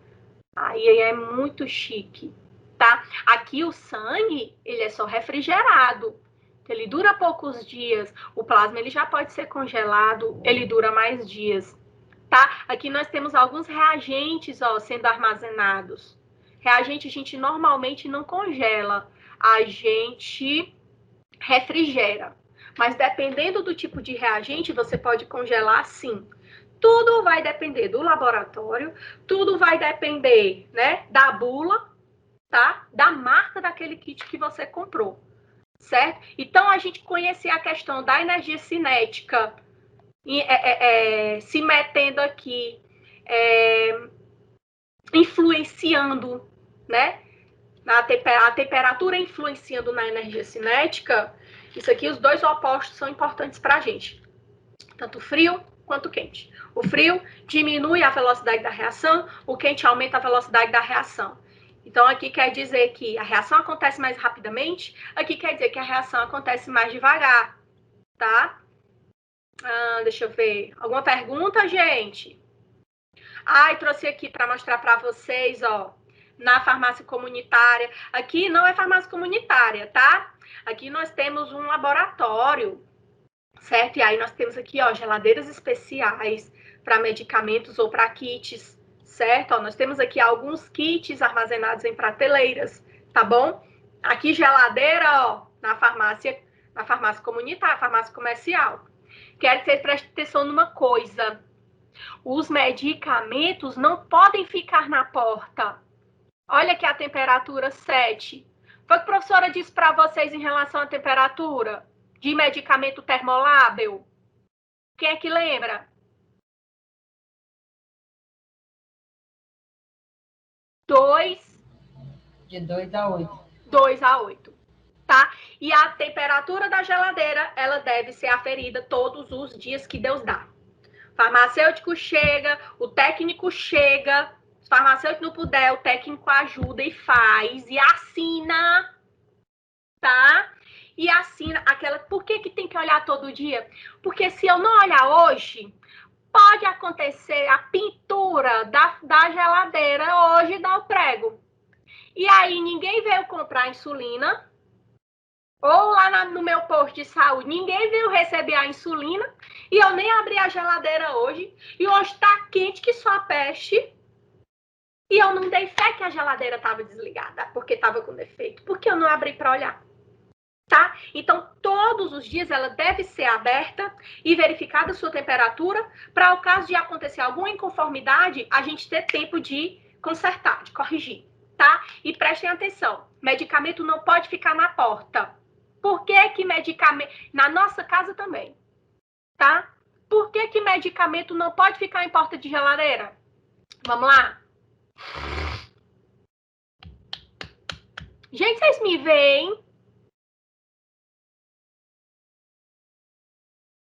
[SPEAKER 1] Aí é muito chique, tá? Aqui o sangue, ele é só refrigerado. Ele dura poucos dias. O plasma, ele já pode ser congelado, ele dura mais dias, tá? Aqui nós temos alguns reagentes, ó, sendo armazenados. Reagente a gente normalmente não congela, a gente refrigera. Mas dependendo do tipo de reagente, você pode congelar sim. Tudo vai depender do laboratório, tudo vai depender, né, da bula, tá? Da marca daquele kit que você comprou, certo? Então, a gente conhecer a questão da energia cinética, se metendo aqui, influenciando, né? A temperatura influenciando na energia cinética, isso aqui, os dois opostos são importantes para a gente. Tanto frio quanto quente. O frio diminui a velocidade da reação, o quente aumenta a velocidade da reação. Então, aqui quer dizer que a reação acontece mais rapidamente, aqui quer dizer que a reação acontece mais devagar, tá? Deixa eu ver. Alguma pergunta, gente? Trouxe aqui para mostrar para vocês, ó, na farmácia comunitária. Aqui não é farmácia comunitária, tá? Aqui nós temos um laboratório, certo? E aí nós temos aqui, ó, geladeiras especiais para medicamentos ou para kits, certo? Ó, nós temos aqui alguns kits armazenados em prateleiras, tá bom? Aqui geladeira, ó, na farmácia comunitária, farmácia comercial. Quero que vocês prestem atenção numa coisa. Os medicamentos não podem ficar na porta. Olha aqui a temperatura 7. Foi o que a professora disse para vocês em relação à temperatura de medicamento termolábil? Quem é que lembra? 2.
[SPEAKER 2] De 2 a 8.
[SPEAKER 1] 2 a 8. Tá? E a temperatura da geladeira, ela deve ser aferida todos os dias que Deus dá. O farmacêutico chega, o técnico chega, se o farmacêutico não puder, o técnico ajuda e faz, e assina, tá? E assina aquela... Por que tem que olhar todo dia? Porque se eu não olhar hoje, pode acontecer a pintura da geladeira hoje dar o prego. E aí ninguém veio comprar insulina, ou lá no meu posto de saúde, ninguém veio receber a insulina, e eu nem abri a geladeira hoje, e hoje tá quente que só a peste, e eu não dei fé que a geladeira estava desligada, porque estava com defeito, porque eu não abri para olhar. Tá? Então, todos os dias ela deve ser aberta e verificada a sua temperatura, para o caso de acontecer alguma inconformidade, a gente ter tempo de consertar, de corrigir, tá? E prestem atenção, medicamento não pode ficar na porta. Por que medicamento... Na nossa casa também, tá? Por que medicamento não pode ficar em porta de geladeira? Vamos lá? Gente, vocês me veem?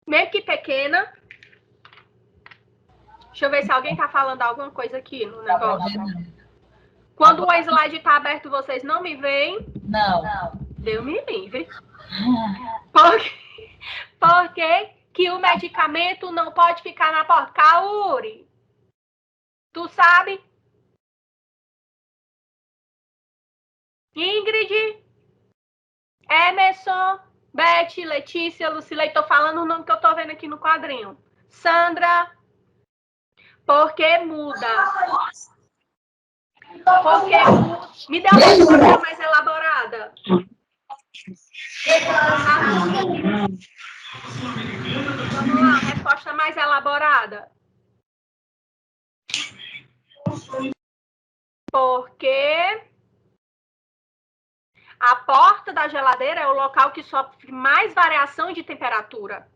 [SPEAKER 1] Meio que pequena. Deixa eu ver se alguém tá falando alguma coisa aqui no negócio. Quando o slide tá aberto, vocês não me veem?
[SPEAKER 2] Não.
[SPEAKER 1] Deus me livre. Por que o medicamento não pode ficar na porta? Kauri, tu sabe? Ingrid, Emerson, Beth, Letícia, Lucilei, tô falando o nome que eu tô vendo aqui no quadrinho. Sandra, porque muda. Porque muda. Me dê uma resposta mais elaborada. Vamos lá, resposta mais elaborada. Porque a porta da geladeira é o local que sofre mais variação de temperatura.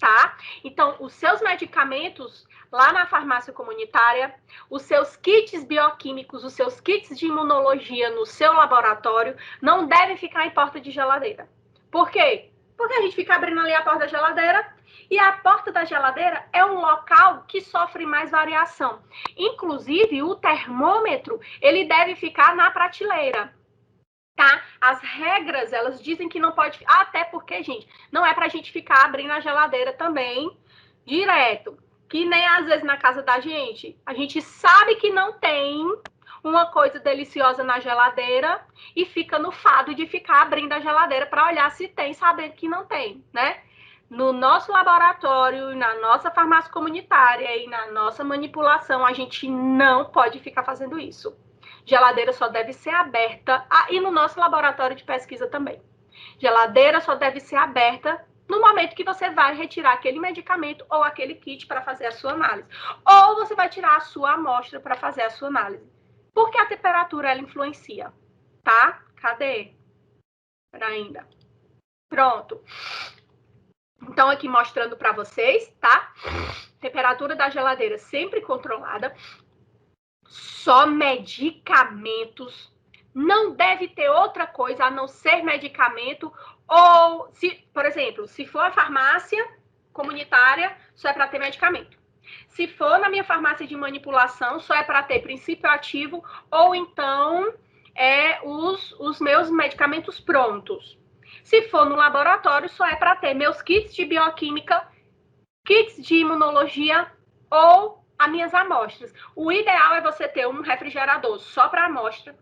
[SPEAKER 1] tá? Então, os seus medicamentos lá na farmácia comunitária, os seus kits bioquímicos, os seus kits de imunologia no seu laboratório não devem ficar em porta de geladeira. Por quê? Porque a gente fica abrindo ali a porta da geladeira e a porta da geladeira é um local que sofre mais variação. Inclusive, o termômetro, ele deve ficar na prateleira. Tá? As regras, elas dizem que não pode... Até porque, gente, não é pra gente ficar abrindo a geladeira também direto. Que nem às vezes na casa da gente. A gente sabe que não tem uma coisa deliciosa na geladeira e fica no fado de ficar abrindo a geladeira para olhar se tem, sabendo que não tem, né? No nosso laboratório, na nossa farmácia comunitária e na nossa manipulação, a gente não pode ficar fazendo isso. Geladeira só deve ser aberta, e no nosso laboratório de pesquisa também. Geladeira só deve ser aberta no momento que você vai retirar aquele medicamento ou aquele kit para fazer a sua análise. Ou você vai tirar a sua amostra para fazer a sua análise. Porque a temperatura, ela influencia, tá? Cadê? Ainda. Pronto. Então, aqui mostrando para vocês, tá? Temperatura da geladeira sempre controlada. Só medicamentos, não deve ter outra coisa a não ser medicamento, ou, se, por exemplo, se for a farmácia comunitária, só é para ter medicamento. Se for na minha farmácia de manipulação, só é para ter princípio ativo, ou então os meus medicamentos prontos. Se for no laboratório, só é para ter meus kits de bioquímica, kits de imunologia ou as minhas amostras. O ideal é você ter um refrigerador só para amostra,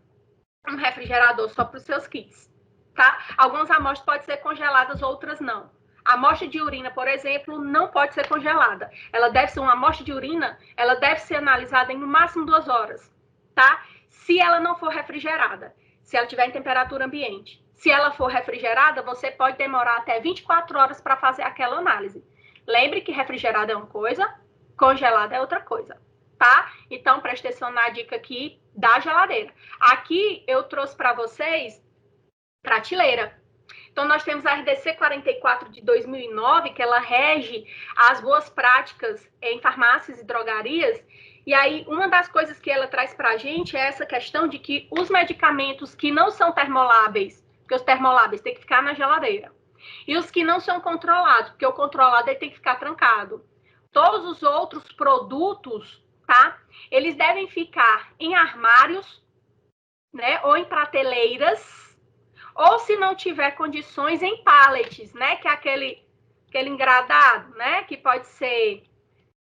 [SPEAKER 1] um refrigerador só para os seus kits, tá? Algumas amostras podem ser congeladas, outras não. A amostra de urina, por exemplo, não pode ser congelada. Ela deve ser uma amostra de urina, ela deve ser analisada em no máximo 2 horas, tá? Se ela não for refrigerada, se ela estiver em temperatura ambiente. Se ela for refrigerada, você pode demorar até 24 horas para fazer aquela análise. Lembre que refrigerada é uma coisa, congelada é outra coisa, tá? Então, preste atenção na dica aqui da geladeira. Aqui, eu trouxe para vocês prateleira. Então, nós temos a RDC 44 de 2009, que ela rege as boas práticas em farmácias e drogarias. E aí, uma das coisas que ela traz para a gente é essa questão de que os medicamentos que não são termoláveis, porque os termoláveis têm que ficar na geladeira, e os que não são controlados, porque o controlado ele tem que ficar trancado. Todos os outros produtos, tá? Eles devem ficar em armários, né? Ou em prateleiras, ou se não tiver condições, em pallets, né? Que é aquele engradado, né? Que pode ser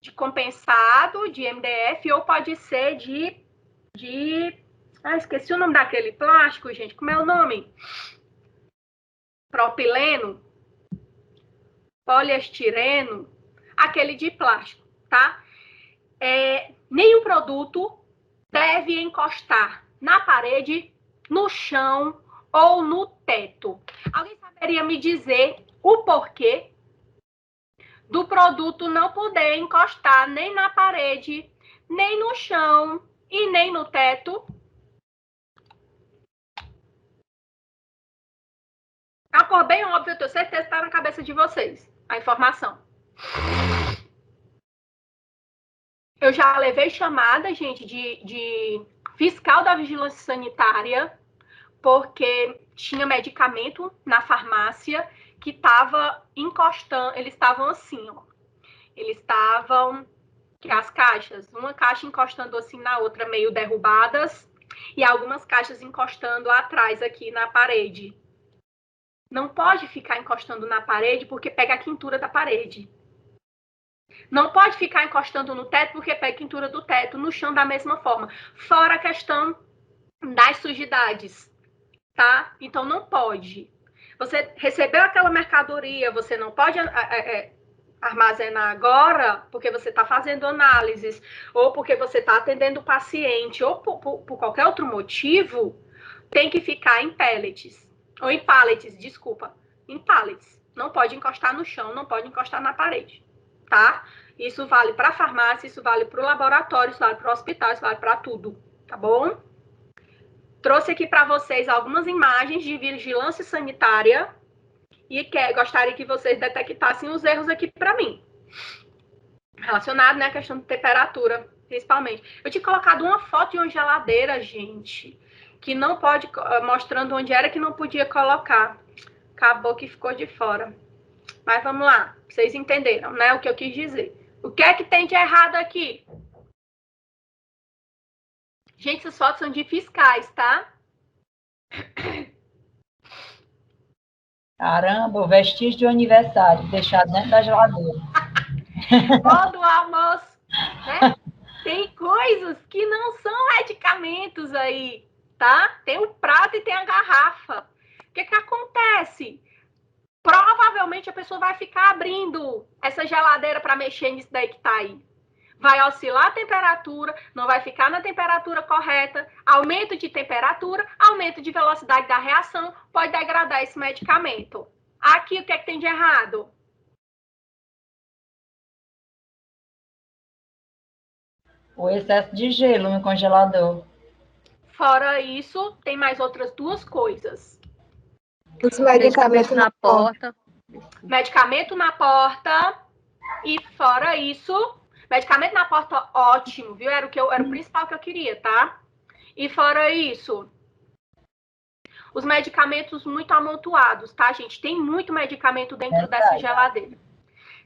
[SPEAKER 1] de compensado, de MDF, ou pode ser esqueci o nome daquele plástico, gente. Como é o nome? Propileno, poliestireno, aquele de plástico, tá? Nenhum produto deve encostar na parede, no chão ou no teto. Alguém saberia me dizer o porquê do produto não poder encostar nem na parede, nem no chão e nem no teto? É uma cor bem óbvia, eu tenho certeza que está na cabeça de vocês, a informação. Eu já levei chamada, gente, de fiscal da vigilância sanitária, porque tinha medicamento na farmácia que estava encostando, eles estavam assim, ó. Eles estavam, que as caixas, uma caixa encostando assim na outra, meio derrubadas, e algumas caixas encostando atrás aqui na parede. Não pode ficar encostando na parede porque pega a quintura da parede. Não pode ficar encostando no teto porque pega a quintura do teto, no chão da mesma forma. Fora a questão das sujidades, tá? Então, não pode. Você recebeu aquela mercadoria, você não pode armazenar agora porque você está fazendo análises, ou porque você está atendendo o paciente, ou por qualquer outro motivo, tem que ficar em pellets. Ou em pallets, desculpa. Em pallets. Não pode encostar no chão, não pode encostar na parede, tá? Isso vale para a farmácia, isso vale para o laboratório, isso vale para o hospital, isso vale para tudo, tá bom? Trouxe aqui para vocês algumas imagens de vigilância sanitária e gostaria que vocês detectassem os erros aqui para mim. Relacionado, né, à questão de temperatura, principalmente. Eu tinha colocado uma foto de uma geladeira, gente, que não pode, mostrando onde era que não podia colocar. Acabou que ficou de fora. Mas vamos lá, vocês entenderam, né, o que eu quis dizer. O que é que tem de errado aqui? Gente, essas fotos são de fiscais, tá?
[SPEAKER 2] Caramba, o vestígio de aniversário, deixado dentro da geladeira.
[SPEAKER 1] Todo almoço, né? Tem coisas que não são medicamentos aí, tá? Tem o prato e tem a garrafa. O que acontece? Provavelmente a pessoa vai ficar abrindo essa geladeira para mexer nisso daí que tá aí. Vai oscilar a temperatura, não vai ficar na temperatura correta, aumento de temperatura, aumento de velocidade da reação, pode degradar esse medicamento. Aqui, o que é que tem de errado?
[SPEAKER 2] O excesso de gelo no congelador.
[SPEAKER 1] Fora isso, tem mais outras duas coisas.
[SPEAKER 4] Os medicamentos na porta.
[SPEAKER 1] Medicamento na porta e fora isso, medicamento na porta ótimo, viu? Era o principal que eu queria, tá? E fora isso, os medicamentos muito amontoados, tá, gente? Tem muito medicamento dentro dessa geladeira.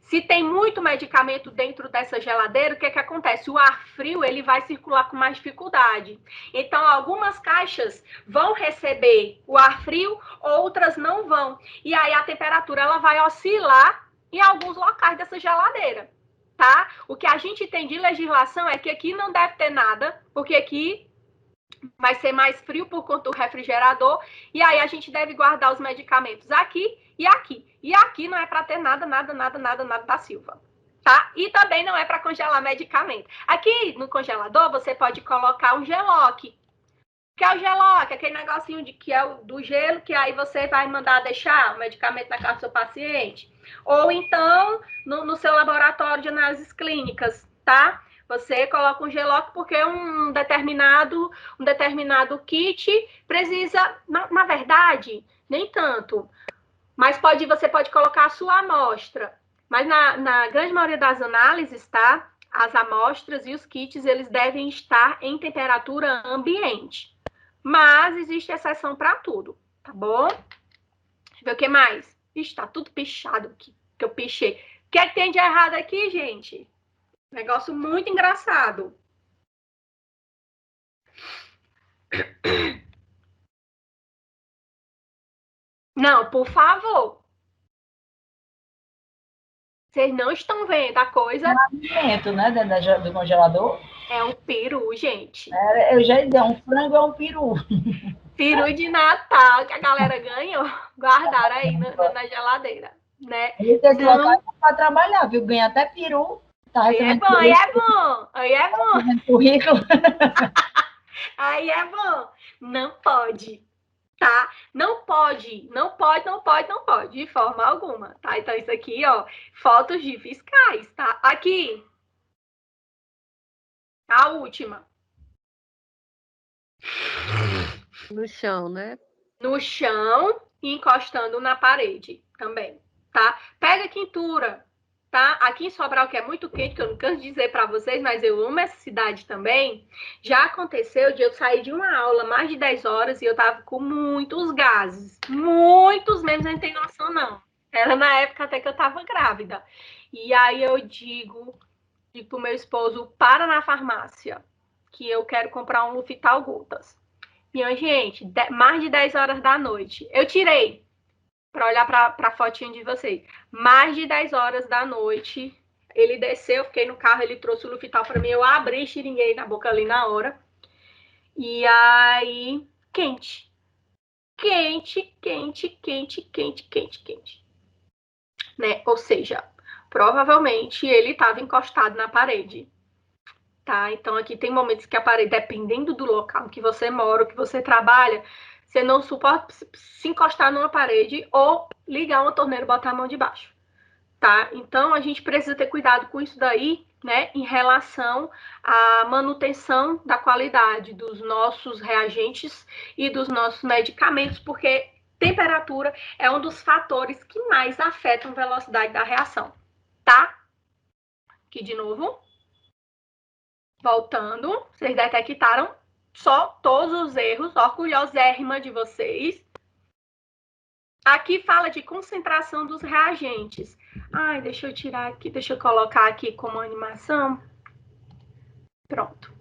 [SPEAKER 1] Se tem muito medicamento dentro dessa geladeira, o que acontece? O ar frio, ele vai circular com mais dificuldade. Então, algumas caixas vão receber o ar frio, outras não vão. E aí, a temperatura, ela vai oscilar em alguns locais dessa geladeira, tá? O que a gente tem de legislação é que aqui não deve ter nada, porque aqui vai ser mais frio por conta do refrigerador, e aí a gente deve guardar os medicamentos aqui e aqui. E aqui não é para ter nada da Silva, tá? E também não é para congelar medicamento. Aqui no congelador você pode colocar um geloque. O que é o geloque? Aquele negocinho que é do gelo, que aí você vai mandar deixar o medicamento na casa do seu paciente. Ou então no seu laboratório de análises clínicas, tá? Você coloca um geloque porque um determinado kit precisa, na verdade, nem tanto. Mas você pode colocar a sua amostra. Mas na grande maioria das análises, tá? As amostras e os kits, eles devem estar em temperatura ambiente. Mas existe exceção para tudo, tá bom? Deixa eu ver o que mais. Ixi, tá tudo pichado aqui, que eu pichei. O que é que tem de errado aqui, gente? Negócio muito engraçado. Não, por favor. Vocês não estão vendo a coisa.
[SPEAKER 2] É um alimento, né, dentro do congelador.
[SPEAKER 1] É um peru, gente.
[SPEAKER 2] Eu já ia dizer, um frango é um peru.
[SPEAKER 1] Peru de Natal que a galera ganhou, guardaram aí na geladeira, né?
[SPEAKER 2] Ele tem que colocar para trabalhar, viu? Ganha até peru. Tá
[SPEAKER 1] aí é bom, aí é bom, aí é bom.
[SPEAKER 2] Currículo.
[SPEAKER 1] Aí é bom. Não pode, tá? Não pode, de forma alguma, tá? Então isso aqui, ó, fotos de fiscais, tá? Aqui, a última.
[SPEAKER 3] No chão, né?
[SPEAKER 1] No chão e encostando na parede também, tá? Pega quintura, tá? Aqui em Sobral, que é muito quente, que eu não canso de dizer para vocês, mas eu amo essa cidade também. Já aconteceu de eu sair de uma aula mais de 10 horas e eu tava com muitos gases. Muitos mesmo, não tem noção, não. Era na época até que eu tava grávida. E aí eu digo pro meu esposo, para na farmácia, que eu quero comprar um Lufital Gotas. Minha gente, mais de 10 horas da noite. Eu tirei para olhar para a fotinha de vocês. Mais de 10 horas da noite. Ele desceu, eu fiquei no carro, ele trouxe o Lufital para mim. Eu abri, xiringuei na boca ali na hora. E aí, quente. Quente. Né? Ou seja, provavelmente ele estava encostado na parede. Tá? Então, aqui tem momentos que a parede, dependendo do local que você mora, que você trabalha, você não suporta se encostar numa parede ou ligar uma torneira e botar a mão debaixo, tá? Então, a gente precisa ter cuidado com isso daí, né, em relação à manutenção da qualidade dos nossos reagentes e dos nossos medicamentos, porque temperatura é um dos fatores que mais afetam a velocidade da reação, tá? Aqui de novo. Voltando, vocês detectaram só todos os erros, orgulhosérrima de vocês. Aqui fala de concentração dos reagentes. Ai, deixa eu tirar aqui, deixa eu colocar aqui como animação. Pronto.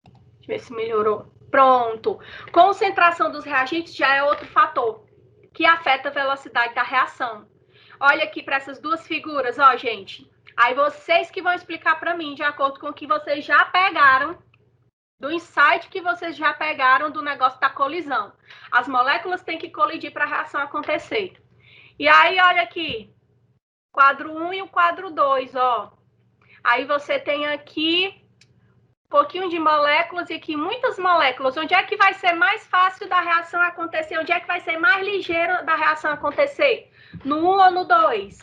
[SPEAKER 1] Deixa eu ver se melhorou. Pronto. Concentração dos reagentes já é outro fator que afeta a velocidade da reação. Olha aqui para essas duas figuras, ó, gente. Aí vocês que vão explicar para mim, de acordo com o que vocês já pegaram, do insight que vocês já pegaram do negócio da colisão. As moléculas têm que colidir para a reação acontecer. E aí, olha aqui, quadro 1 e o quadro 2, ó. Aí você tem aqui um pouquinho de moléculas e aqui muitas moléculas. Onde é que vai ser mais fácil da reação acontecer? Onde é que vai ser mais ligeiro da reação acontecer? No 1 ou no 2?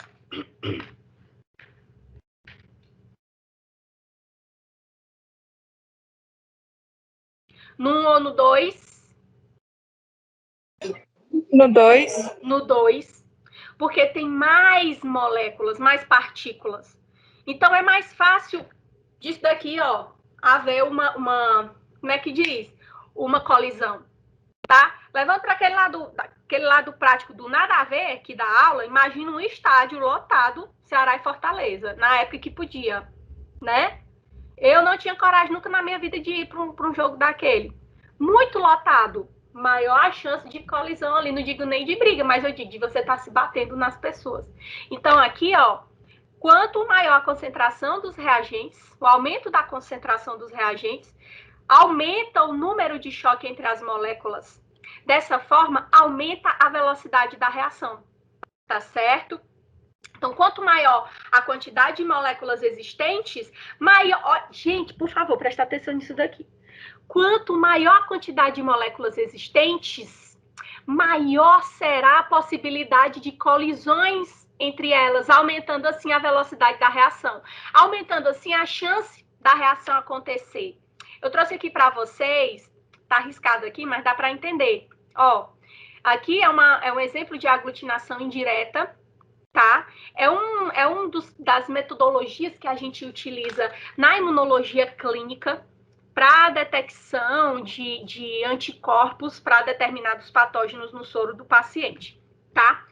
[SPEAKER 1] No 1 ou no 2?
[SPEAKER 4] No 2.
[SPEAKER 1] No 2. Porque tem mais moléculas, mais partículas. Então, é mais fácil disso daqui, ó, haver uma como é que diz? Uma colisão, tá? Levando para aquele lado prático do nada a ver aqui da aula, imagina um estádio lotado, Ceará e Fortaleza, na época que podia, né? Eu não tinha coragem nunca na minha vida de ir para um jogo daquele. Muito lotado. Maior a chance de colisão ali. Não digo nem de briga, mas eu digo de você estar se batendo nas pessoas. Então, aqui, ó, quanto maior a concentração dos reagentes, o aumento da concentração dos reagentes, aumenta o número de choque entre as moléculas. Dessa forma, aumenta a velocidade da reação. Tá certo? Então, quanto maior a quantidade de moléculas existentes, maior... Gente, por favor, presta atenção nisso daqui. Quanto maior a quantidade de moléculas existentes, maior será a possibilidade de colisões entre elas, aumentando assim a velocidade da reação, aumentando assim a chance da reação acontecer. Eu trouxe aqui para vocês, tá arriscado aqui, mas dá para entender. Ó, aqui é um exemplo de aglutinação indireta, tá? É das metodologias que a gente utiliza na imunologia clínica para a detecção de anticorpos para determinados patógenos no soro do paciente, tá?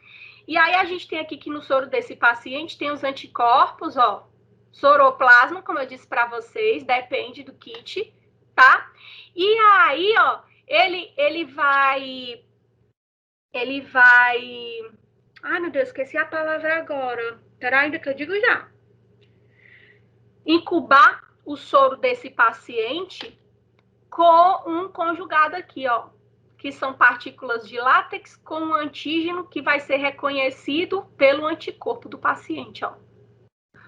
[SPEAKER 1] E aí a gente tem aqui que no soro desse paciente tem os anticorpos, ó, soroplasma, como eu disse para vocês, depende do kit, tá? E aí, ó, ele vai... Ai, meu Deus, esqueci a palavra agora. Espera ainda que eu digo já. Incubar o soro desse paciente com um conjugado aqui, ó, que são partículas de látex com um antígeno que vai ser reconhecido pelo anticorpo do paciente, ó.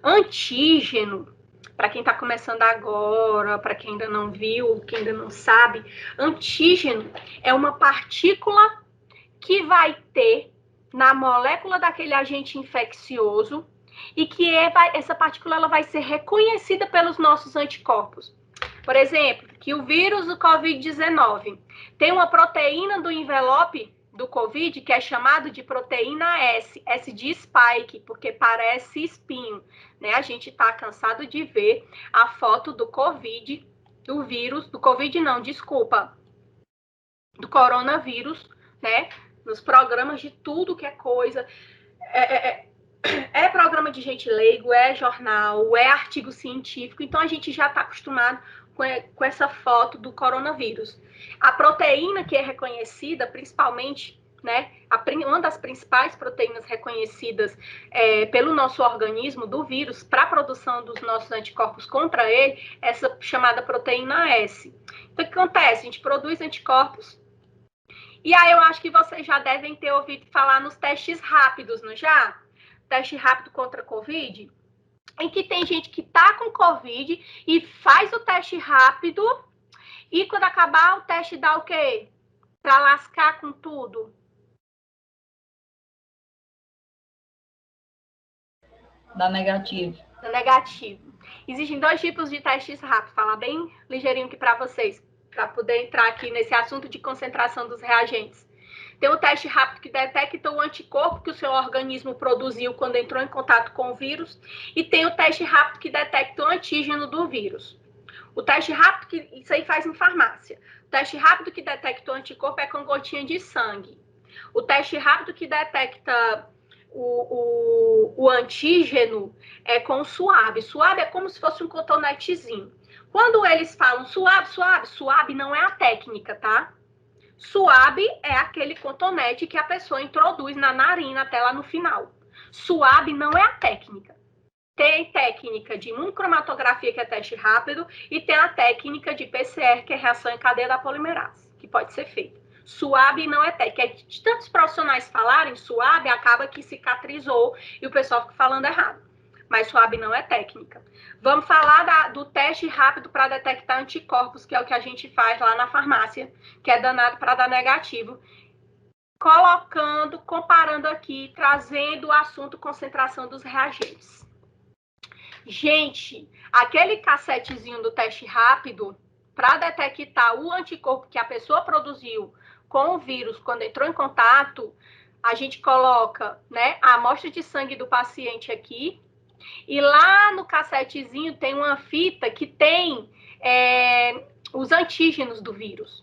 [SPEAKER 1] Antígeno, para quem está começando agora, para quem ainda não viu, quem ainda não sabe, antígeno é uma partícula que vai ter na molécula daquele agente infeccioso e que essa partícula ela vai ser reconhecida pelos nossos anticorpos. Por exemplo, que o vírus do Covid-19 tem uma proteína do envelope do Covid que é chamado de proteína S, S de spike, porque parece espinho, né? A gente está cansado de ver a foto do Covid, do vírus, do Covid não, desculpa, do coronavírus, né? Nos programas de tudo que é coisa, é programa de gente leigo, é jornal, é artigo científico, então a gente já está acostumado com essa foto do coronavírus. A proteína que é reconhecida, principalmente, né, uma das principais proteínas reconhecidas pelo nosso organismo do vírus para a produção dos nossos anticorpos contra ele, essa chamada proteína S. Então, o que acontece? A gente produz anticorpos. E aí eu acho que vocês já devem ter ouvido falar nos testes rápidos, não já? Teste rápido contra a Covid, em que tem gente que tá com Covid e faz o teste rápido e quando acabar o teste dá o quê? Para lascar com tudo.
[SPEAKER 2] Dá negativo.
[SPEAKER 1] Dá negativo. Existem 2 tipos de testes rápidos, falar bem ligeirinho aqui para vocês, para poder entrar aqui nesse assunto de concentração dos reagentes. Tem o teste rápido que detecta o anticorpo que o seu organismo produziu quando entrou em contato com o vírus. E tem o teste rápido que detecta o antígeno do vírus. O teste rápido, isso aí faz em farmácia. O teste rápido que detecta o anticorpo é com gotinha de sangue. O teste rápido que detecta o antígeno é com o suave. Suave é como se fosse um cotonetezinho. Quando eles falam suave não é a técnica, tá? Suave é aquele cotonete que a pessoa introduz na narina até lá no final. Suave não é a técnica. Tem técnica de imunocromatografia, que é teste rápido, e tem a técnica de PCR, que é reação em cadeia da polimerase, que pode ser feita. Suave não é técnica. De tantos profissionais falarem suave, acaba que cicatrizou e o pessoal fica falando errado. Mas suave não é técnica. Vamos falar do teste rápido para detectar anticorpos, que é o que a gente faz lá na farmácia, que é danado para dar negativo. Colocando, comparando aqui, trazendo o assunto concentração dos reagentes. Gente, aquele cassetezinho do teste rápido, para detectar o anticorpo que a pessoa produziu com o vírus quando entrou em contato, a gente coloca, né, a amostra de sangue do paciente aqui, e lá no cassetezinho tem uma fita que tem os antígenos do vírus,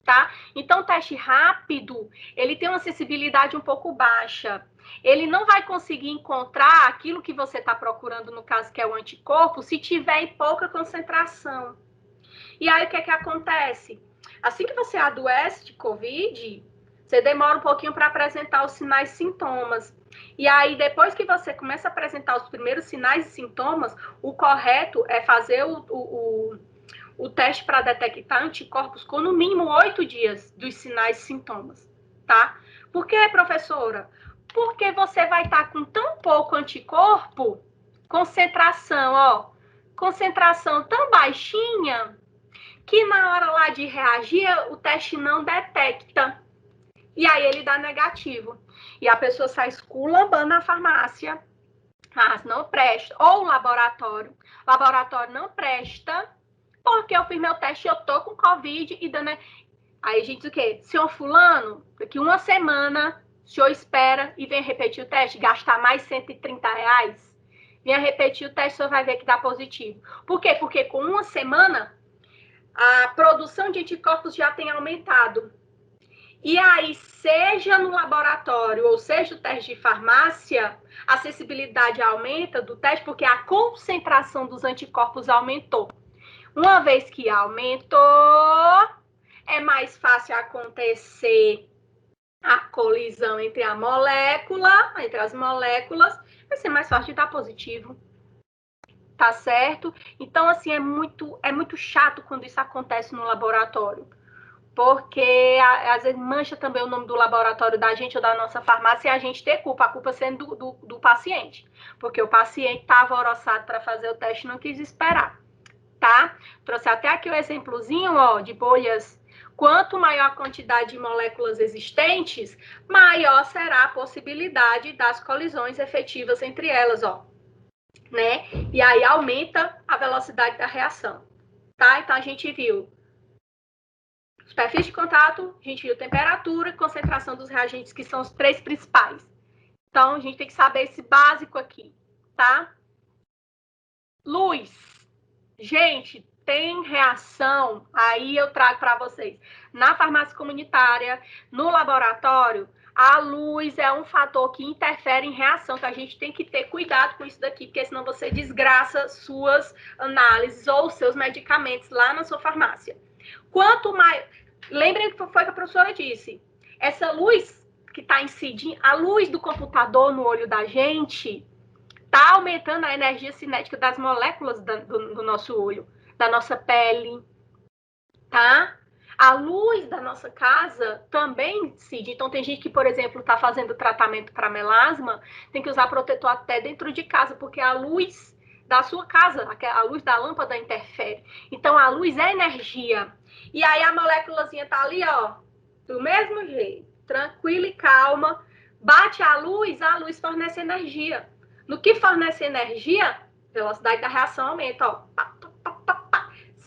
[SPEAKER 1] tá? Então, o teste rápido, ele tem uma sensibilidade um pouco baixa. Ele não vai conseguir encontrar aquilo que você está procurando, no caso, que é o anticorpo, se tiver em pouca concentração. E aí, o que é que acontece? Assim que você adoece de Covid, você demora um pouquinho para apresentar os sinais e sintomas. E aí, depois que você começa a apresentar os primeiros sinais e sintomas, o correto é fazer o teste para detectar anticorpos com no mínimo 8 dias dos sinais e sintomas, tá? Por quê, professora? Porque você vai estar com tão pouco anticorpo, concentração tão baixinha, que na hora lá de reagir, o teste não detecta. E aí ele dá negativo. E a pessoa sai esculambando na farmácia. Ah, não presta. Ou o laboratório. O laboratório não presta, porque eu fiz meu teste e eu tô com Covid e dando... Aí a gente diz o quê? Senhor fulano, daqui uma semana, o senhor espera e vem repetir o teste, gastar mais R$130? Venha repetir o teste, o senhor vai ver que dá positivo. Por quê? Porque com uma semana, a produção de anticorpos já tem aumentado. E aí, seja no laboratório ou seja o teste de farmácia, a sensibilidade aumenta do teste porque a concentração dos anticorpos aumentou. Uma vez que aumentou, é mais fácil acontecer a colisão entre as moléculas, vai ser mais fácil de dar positivo. Tá certo? Então, assim, é muito chato quando isso acontece no laboratório. Porque, às vezes, mancha também o nome do laboratório da gente ou da nossa farmácia e a gente ter culpa, a culpa sendo do paciente. Porque o paciente estava alvoroçado para fazer o teste e não quis esperar, tá? Trouxe até aqui o exemplozinho, ó, de bolhas. Quanto maior a quantidade de moléculas existentes, maior será a possibilidade das colisões efetivas entre elas, ó. Né? E aí aumenta a velocidade da reação, tá? Então, a gente viu os perfis de contato, a gente viu temperatura e concentração dos reagentes, que são os 3 principais. Então, a gente tem que saber esse básico aqui, tá? Luz. Gente, tem reação, aí eu trago para vocês. Na farmácia comunitária, no laboratório, a luz é um fator que interfere em reação, então a gente tem que ter cuidado com isso daqui, porque senão você desgraça suas análises ou seus medicamentos lá na sua farmácia. Quanto mais... Lembrem que foi que a professora disse. Essa luz que está incidindo, a luz do computador no olho da gente, está aumentando a energia cinética das moléculas do nosso olho, da nossa pele, tá? A luz da nossa casa também incide. Então, tem gente que, por exemplo, está fazendo tratamento para melasma, tem que usar protetor até dentro de casa, porque a luz da sua casa, a luz da lâmpada interfere. Então, a luz é energia. E aí, a moléculazinha tá ali, ó, do mesmo jeito, tranquila e calma. Bate a luz fornece energia. No que fornece energia, velocidade da reação aumenta, ó.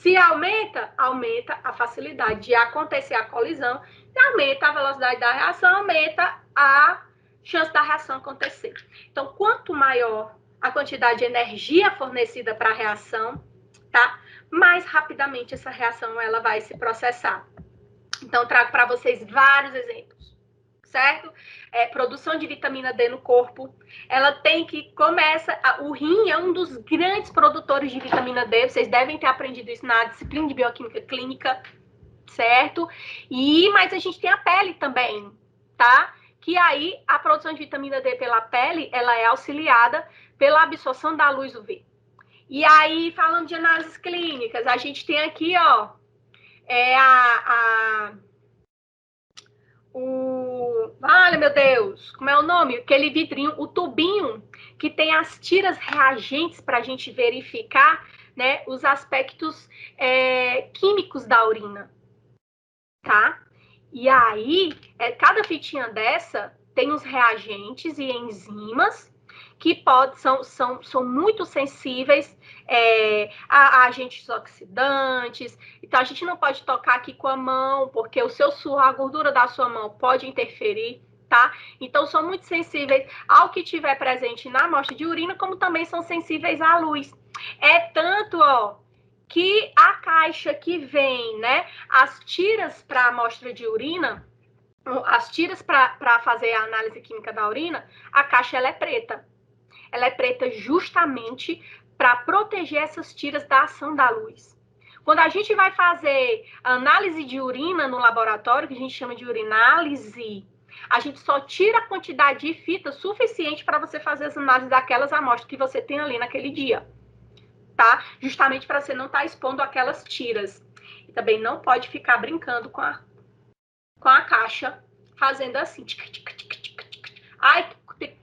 [SPEAKER 1] Se aumenta, aumenta a facilidade de acontecer a colisão aumenta a velocidade da reação, aumenta a chance da reação acontecer. Então, quanto maior a quantidade de energia fornecida para a reação, tá? Mais rapidamente essa reação ela vai se processar. Então, trago para vocês vários exemplos, certo? Produção de vitamina D no corpo, ela tem que o rim é um dos grandes produtores de vitamina D, vocês devem ter aprendido isso na disciplina de bioquímica clínica, certo? Mas a gente tem a pele também, tá? Que aí a produção de vitamina D pela pele, ela é auxiliada pela absorção da luz UV. E aí, falando de análises clínicas, a gente tem aqui, ó, olha, meu Deus, como é o nome? Aquele vidrinho, o tubinho que tem as tiras reagentes para a gente verificar, né, os aspectos químicos da urina, tá? E aí, cada fitinha dessa tem os reagentes e enzimas que são muito sensíveis a agentes oxidantes. Então, a gente não pode tocar aqui com a mão, porque o seu suor, a gordura da sua mão pode interferir, tá? Então, são muito sensíveis ao que tiver presente na amostra de urina, como também são sensíveis à luz. Tanto, ó, que a caixa que vem, né, as tiras para a amostra de urina, as tiras para fazer a análise química da urina, a caixa ela é preta. Ela é preta justamente para proteger essas tiras da ação da luz. Quando a gente vai fazer análise de urina no laboratório, que a gente chama de urinálise, a gente só tira a quantidade de fita suficiente para você fazer as análises daquelas amostras que você tem ali naquele dia, tá? Justamente para você não estar expondo aquelas tiras. E também não pode ficar brincando com a caixa, fazendo assim. Ai,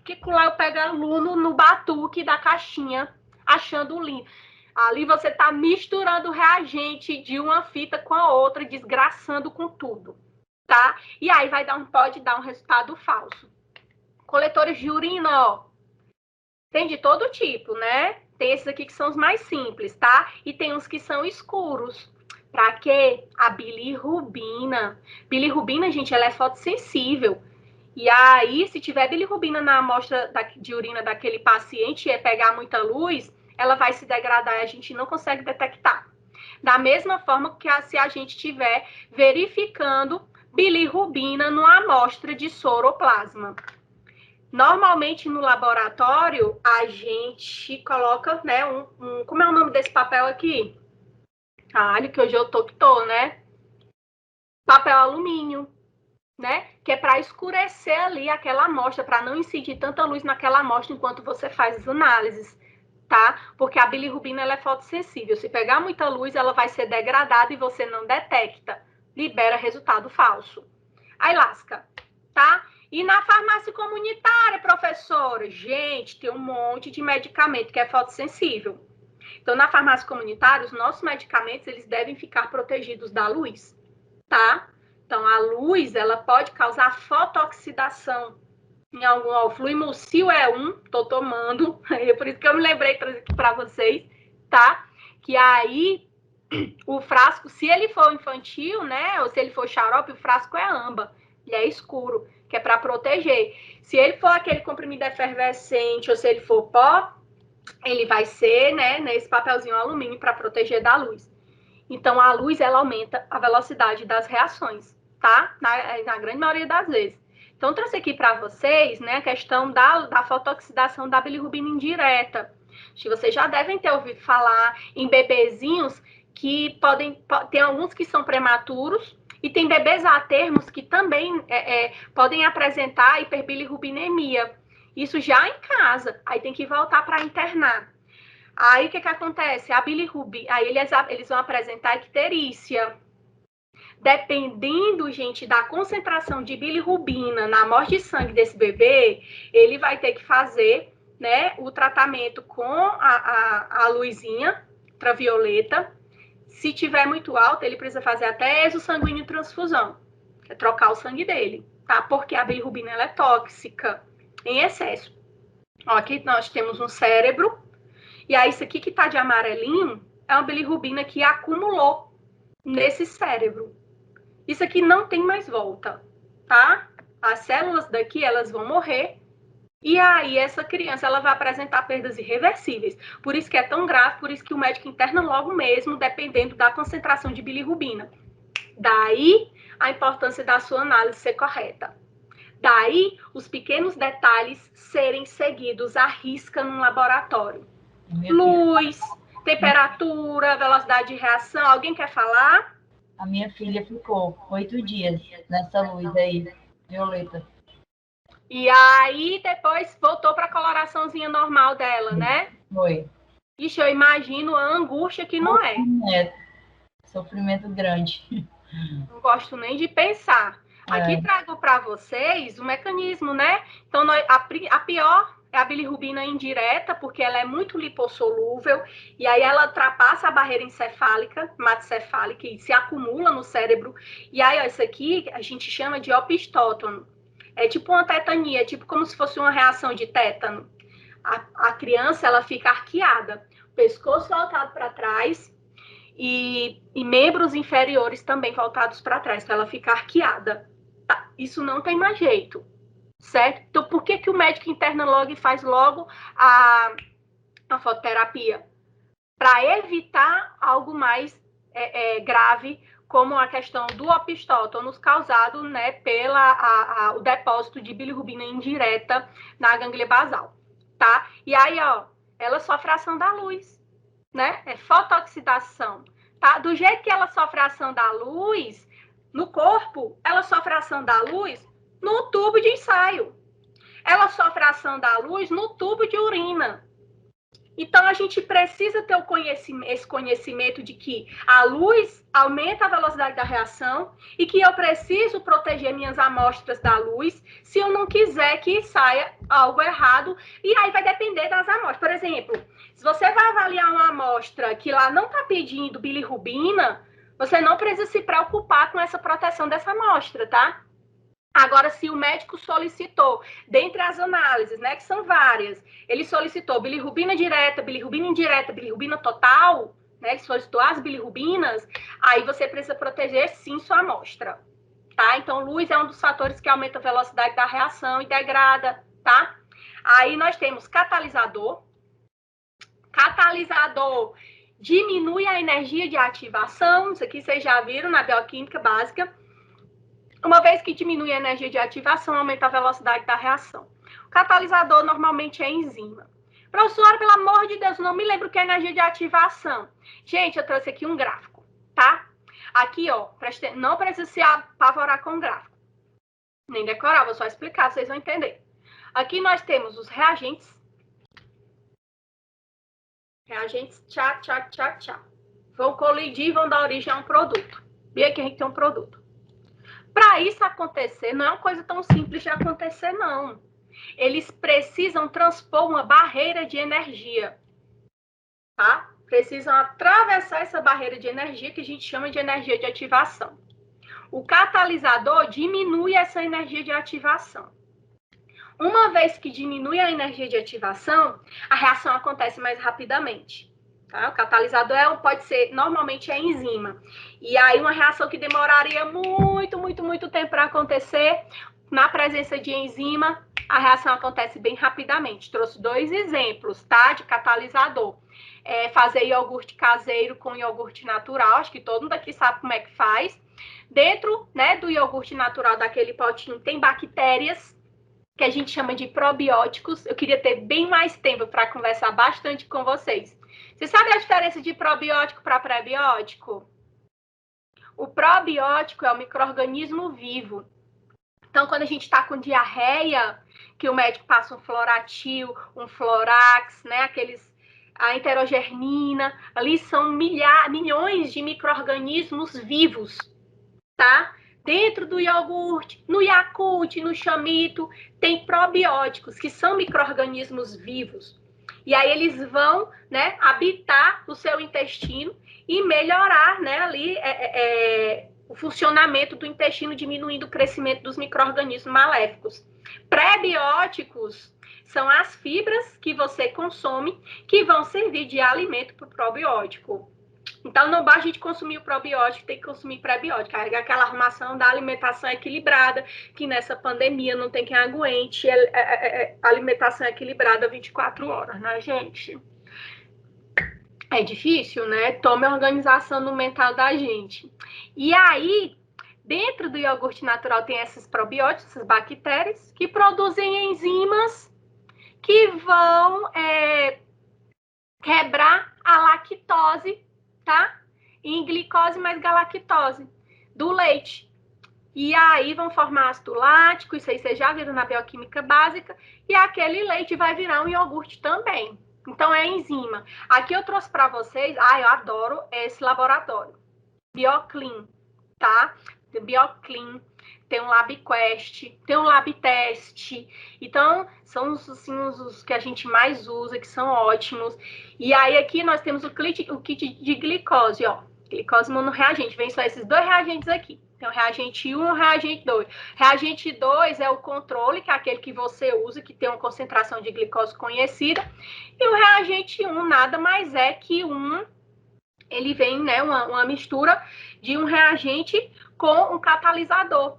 [SPEAKER 1] que lá eu pego aluno no batuque da caixinha, achando lindo. Ali você está misturando o reagente de uma fita com a outra, desgraçando com tudo, tá? E aí pode dar um resultado falso. Coletores de urina, ó, tem de todo tipo, né? Tem esses aqui que são os mais simples, tá? E tem uns que são escuros. Para quê? A bilirrubina. Bilirrubina, gente, ela é fotossensível. E aí, se tiver bilirrubina na amostra de urina daquele paciente e pegar muita luz, ela vai se degradar e a gente não consegue detectar. Da mesma forma que se a gente estiver verificando bilirrubina numa amostra de soroplasma. Normalmente, no laboratório, a gente coloca, né, como é o nome desse papel aqui? Olha, que hoje eu tô, né? Papel alumínio, né? Que é para escurecer ali aquela amostra, para não incidir tanta luz naquela amostra enquanto você faz as análises, tá? Porque a bilirrubina, ela é fotossensível. Se pegar muita luz, ela vai ser degradada e você não detecta. Libera resultado falso. Aí lasca, tá? E na farmácia comunitária, professora? Gente, tem um monte de medicamento que é fotossensível. Então, na farmácia comunitária, os nossos medicamentos, eles devem ficar protegidos da luz, tá? Então, a luz, ela pode causar fotooxidação. Em algum, ó, o Fluimulcil é tô tomando, é por isso que eu me lembrei de trazer aqui para vocês, tá? Que aí, o frasco, se ele for infantil, né, ou se ele for xarope, o frasco é âmbar, ele é escuro, que é para proteger. Se ele for aquele comprimido efervescente, ou se ele for pó, ele vai ser, né, nesse papelzinho alumínio para proteger da luz. Então, a luz, ela aumenta a velocidade das reações, tá? Na grande maioria das vezes. Então, eu trouxe aqui para vocês, né, a questão da fotoxidação da bilirrubina indireta. Acho que vocês já devem ter ouvido falar em bebezinhos que tem alguns que são prematuros e tem bebês a termos que também podem apresentar hiperbilirrubinemia. Isso já em casa, aí tem que voltar para internar. Aí o que acontece? A bilirrubina, aí eles vão apresentar icterícia. Dependendo, gente, da concentração de bilirrubina na amostra de sangue desse bebê, ele vai ter que fazer, né, o tratamento com a luzinha ultravioleta. Se tiver muito alta, ele precisa fazer até exosanguíneo transfusão, que é trocar o sangue dele, tá? Porque a bilirrubina ela é tóxica em excesso. Ó, aqui nós temos um cérebro, e aí isso aqui que tá de amarelinho é uma bilirrubina que acumulou nesse cérebro. Isso aqui não tem mais volta, tá? As células daqui, elas vão morrer. E aí, essa criança, ela vai apresentar perdas irreversíveis. Por isso que é tão grave, por isso que o médico interna logo mesmo, dependendo da concentração de bilirrubina. Daí, a importância da sua análise ser correta. Daí, os pequenos detalhes serem seguidos à risca num laboratório. Luz, temperatura, velocidade de reação. Alguém quer falar?
[SPEAKER 2] A minha filha ficou 8 dias nessa luz aí, violeta.
[SPEAKER 1] E aí, depois voltou para a coloraçãozinha normal dela, né?
[SPEAKER 2] Foi.
[SPEAKER 1] Ixi, eu imagino a angústia que não é.
[SPEAKER 2] Sofrimento grande.
[SPEAKER 1] Não gosto nem de pensar. Aqui trago para vocês o mecanismo, né? Então, a pior é a bilirrubina indireta, porque ela é muito lipossolúvel, e aí ela ultrapassa a barreira encefálica, hematocefálica, e se acumula no cérebro. E aí, ó, isso aqui a gente chama de opistótono. É tipo uma tetania, tipo como se fosse uma reação de tétano. A criança, ela fica arqueada, pescoço voltado para trás e membros inferiores também voltados para trás, então ela fica arqueada. Tá, isso não tem mais jeito, certo? Então, por que o médico interna logo e faz logo a fototerapia? Para evitar algo mais grave, como a questão do opistótonos causado, né, o depósito de bilirrubina indireta na ganglia basal, tá? E aí, ó, ela sofre a ação da luz, né? É fotoxidação, tá? Do jeito que ela sofre a ação da luz no corpo, ela sofre a ação da luz no tubo de ensaio. Ela sofre a ação da luz no tubo de urina. Então, a gente precisa ter esse conhecimento de que a luz aumenta a velocidade da reação e que eu preciso proteger minhas amostras da luz se eu não quiser que saia algo errado. E aí vai depender das amostras. Por exemplo, se você vai avaliar uma amostra que lá não está pedindo bilirrubina, você não precisa se preocupar com essa proteção dessa amostra, tá? Agora, se o médico solicitou, dentre as análises, né, que são várias, ele solicitou bilirrubina direta, bilirrubina indireta, bilirrubina total, né, ele solicitou as bilirrubinas, aí você precisa proteger, sim, sua amostra, tá? Então, luz é um dos fatores que aumenta a velocidade da reação e degrada, tá? Aí nós temos catalisador. Catalisador diminui a energia de ativação, isso aqui vocês já viram na bioquímica básica. Uma vez que diminui a energia de ativação, aumenta a velocidade da reação. O catalisador normalmente é enzima. Professora, pelo amor de Deus, não me lembro o que é energia de ativação. Gente, eu trouxe aqui um gráfico, tá? Aqui, ó, não precisa se apavorar com o gráfico. Nem decorar, vou só explicar, vocês vão entender. Aqui nós temos os reagentes. Reagentes, tchá, tchá, tchá, tchá. Vão colidir e vão dar origem a um produto. E aqui a gente tem um produto. Para isso acontecer, não é uma coisa tão simples de acontecer, não. Eles precisam transpor uma barreira de energia, tá? Precisam atravessar essa barreira de energia que a gente chama de energia de ativação. O catalisador diminui essa energia de ativação. Uma vez que diminui a energia de ativação, a reação acontece mais rapidamente. Tá? O catalisador pode ser, normalmente é enzima. E aí uma reação que demoraria muito tempo para acontecer, na presença de enzima, a reação acontece bem rapidamente. Trouxe 2 exemplos, tá? De catalisador. Fazer iogurte caseiro com iogurte natural, acho que todo mundo aqui sabe como é que faz. Dentro, né, do iogurte natural, daquele potinho, tem bactérias, que a gente chama de probióticos. Eu queria ter bem mais tempo para conversar bastante com vocês. Você sabe a diferença de probiótico para prebiótico? O probiótico é o micro-organismo vivo. Então, quando a gente está com diarreia, que o médico passa um Floratil, um Florax, né? A enterogernina, ali são milhões de micro-organismos vivos, tá? Dentro do iogurte, no Yakult, no chamito, tem probióticos, que são micro-organismos vivos. E aí eles vão, né, habitar o seu intestino e melhorar, né, ali o funcionamento do intestino, diminuindo o crescimento dos micro-organismos maléficos. Prebióticos são as fibras que você consome que vão servir de alimento para o probiótico. Então, não basta a gente consumir o probiótico, tem que consumir prebiótico. Aquela arrumação da alimentação equilibrada, que nessa pandemia não tem quem aguente alimentação equilibrada 24 horas, né, gente? É difícil, né? Tome a organização no mental da gente. E aí, dentro do iogurte natural tem esses probióticos, essas bactérias, que produzem enzimas que vão quebrar a lactose, tá? Em glicose mais galactose do leite. E aí vão formar ácido lático, isso aí vocês já viram na bioquímica básica, e aquele leite vai virar um iogurte também. Então é enzima. Aqui eu trouxe para vocês, eu adoro esse laboratório. BioClean, tá? BioClean, tem um LabQuest, tem um LabTest. Então, são os que a gente mais usa, que são ótimos. E aí, aqui nós temos o kit de glicose, ó. Glicose monorreagente. Vem só esses 2 reagentes aqui. Tem o reagente 1 e o reagente 2. Reagente 2 é o controle, que é aquele que você usa, que tem uma concentração de glicose conhecida. E o reagente 1 nada mais é que ele vem, né, uma mistura de um reagente com um catalisador,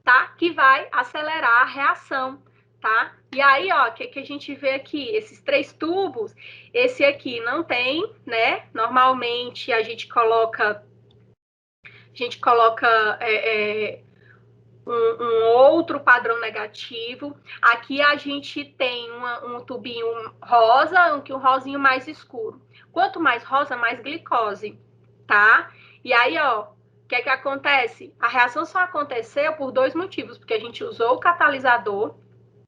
[SPEAKER 1] tá? Que vai acelerar a reação, tá? E aí, ó, o que a gente vê aqui? Esses 3 tubos, esse aqui não tem, né? Normalmente a gente coloca um outro padrão negativo. Aqui a gente tem um tubinho rosa, um rosinho mais escuro. Quanto mais rosa, mais glicose, tá? E aí, ó, o que acontece? A reação só aconteceu por 2 motivos, porque a gente usou o catalisador,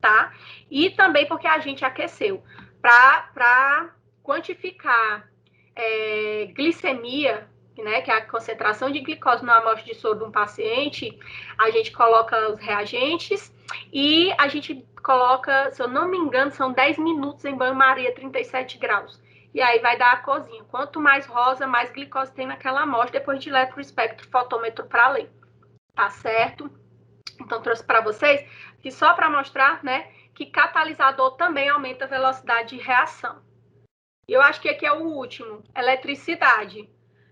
[SPEAKER 1] tá? E também porque a gente aqueceu. Para quantificar glicemia, né, que é a concentração de glicose na amostra de soro de um paciente, a gente coloca os reagentes e a gente coloca, se eu não me engano, são 10 minutos em banho-maria, 37 graus. E aí vai dar a corzinha. Quanto mais rosa, mais glicose tem naquela amostra, depois a gente leva para o espectro fotômetro para ler. Tá certo? Então, trouxe para vocês, que só para mostrar, né, que catalisador também aumenta a velocidade de reação. E eu acho que aqui é o último, eletricidade.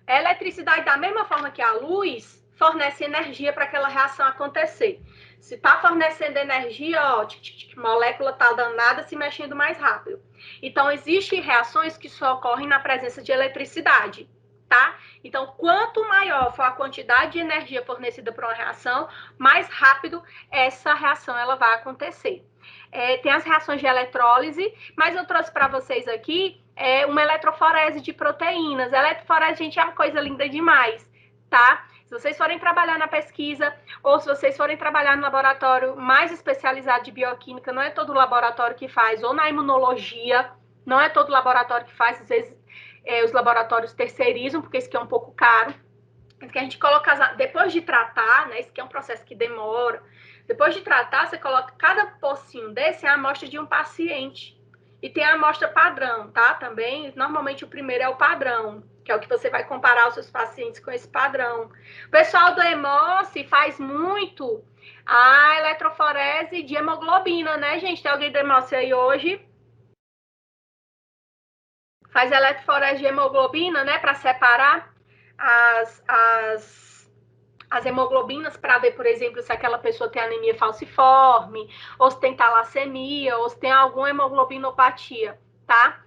[SPEAKER 1] A eletricidade, da mesma forma que a luz, fornece energia para aquela reação acontecer. Se está fornecendo energia, ó, a molécula está danada se mexendo mais rápido. Então, existem reações que só ocorrem na presença de eletricidade, tá? Então, quanto maior for a quantidade de energia fornecida para uma reação, mais rápido essa reação ela vai acontecer. Tem as reações de eletrólise, mas eu trouxe para vocês aqui uma eletroforese de proteínas. A eletroforese, gente, é uma coisa linda demais, tá? Se vocês forem trabalhar na pesquisa ou se vocês forem trabalhar no laboratório mais especializado de bioquímica, não é todo laboratório que faz, ou na imunologia, não é todo laboratório que faz, às vezes os laboratórios terceirizam, porque isso aqui é um pouco caro. Que a gente coloca, depois de tratar, né, isso aqui é um processo que demora, depois de tratar, você coloca cada pocinho desse, é a amostra de um paciente. E tem a amostra padrão, tá? Também, normalmente o primeiro é o padrão, que é o que você vai comparar os seus pacientes com esse padrão. O pessoal do Hemose faz muito a eletroforese de hemoglobina, né, gente? Tem alguém do Hemose aí hoje? Faz eletroforese de hemoglobina, né, para separar as hemoglobinas, para ver, por exemplo, se aquela pessoa tem anemia falciforme, ou se tem talassemia, ou se tem alguma hemoglobinopatia, tá?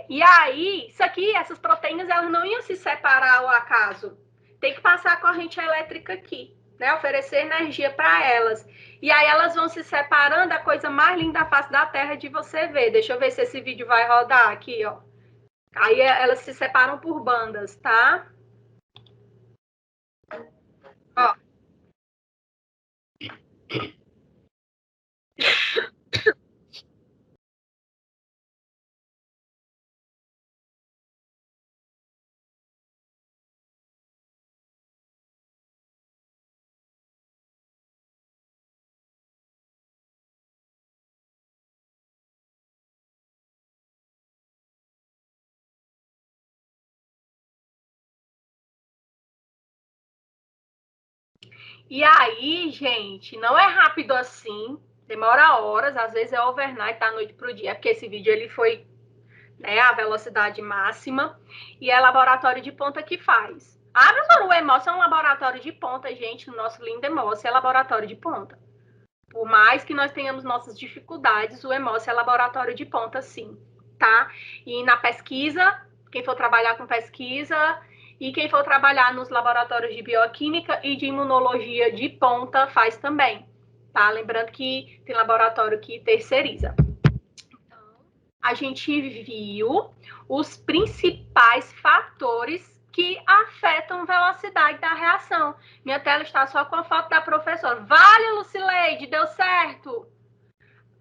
[SPEAKER 1] E aí, isso aqui, essas proteínas, elas não iam se separar ao acaso. Tem que passar a corrente elétrica aqui, né? Oferecer energia para elas. E aí elas vão se separando, a coisa mais linda da face da Terra de você ver. Deixa eu ver se esse vídeo vai rodar aqui, ó. Aí elas se separam por bandas, tá? Ó. E aí, gente, não é rápido assim, demora horas, às vezes é overnight, da noite pro dia, porque esse vídeo ele foi né, a velocidade máxima, e é laboratório de ponta que faz. Ah, professor, o EMOS é um laboratório de ponta, gente, o nosso lindo EMOS é laboratório de ponta. Por mais que nós tenhamos nossas dificuldades, o EMOS é laboratório de ponta, sim, tá? E na pesquisa, quem for trabalhar com pesquisa e quem for trabalhar nos laboratórios de bioquímica e de imunologia de ponta faz também, tá? Lembrando que tem laboratório que terceiriza. Então, a gente viu os principais fatores que afetam a velocidade da reação. Minha tela está só com a foto da professora. Vale, Lucileide, deu certo?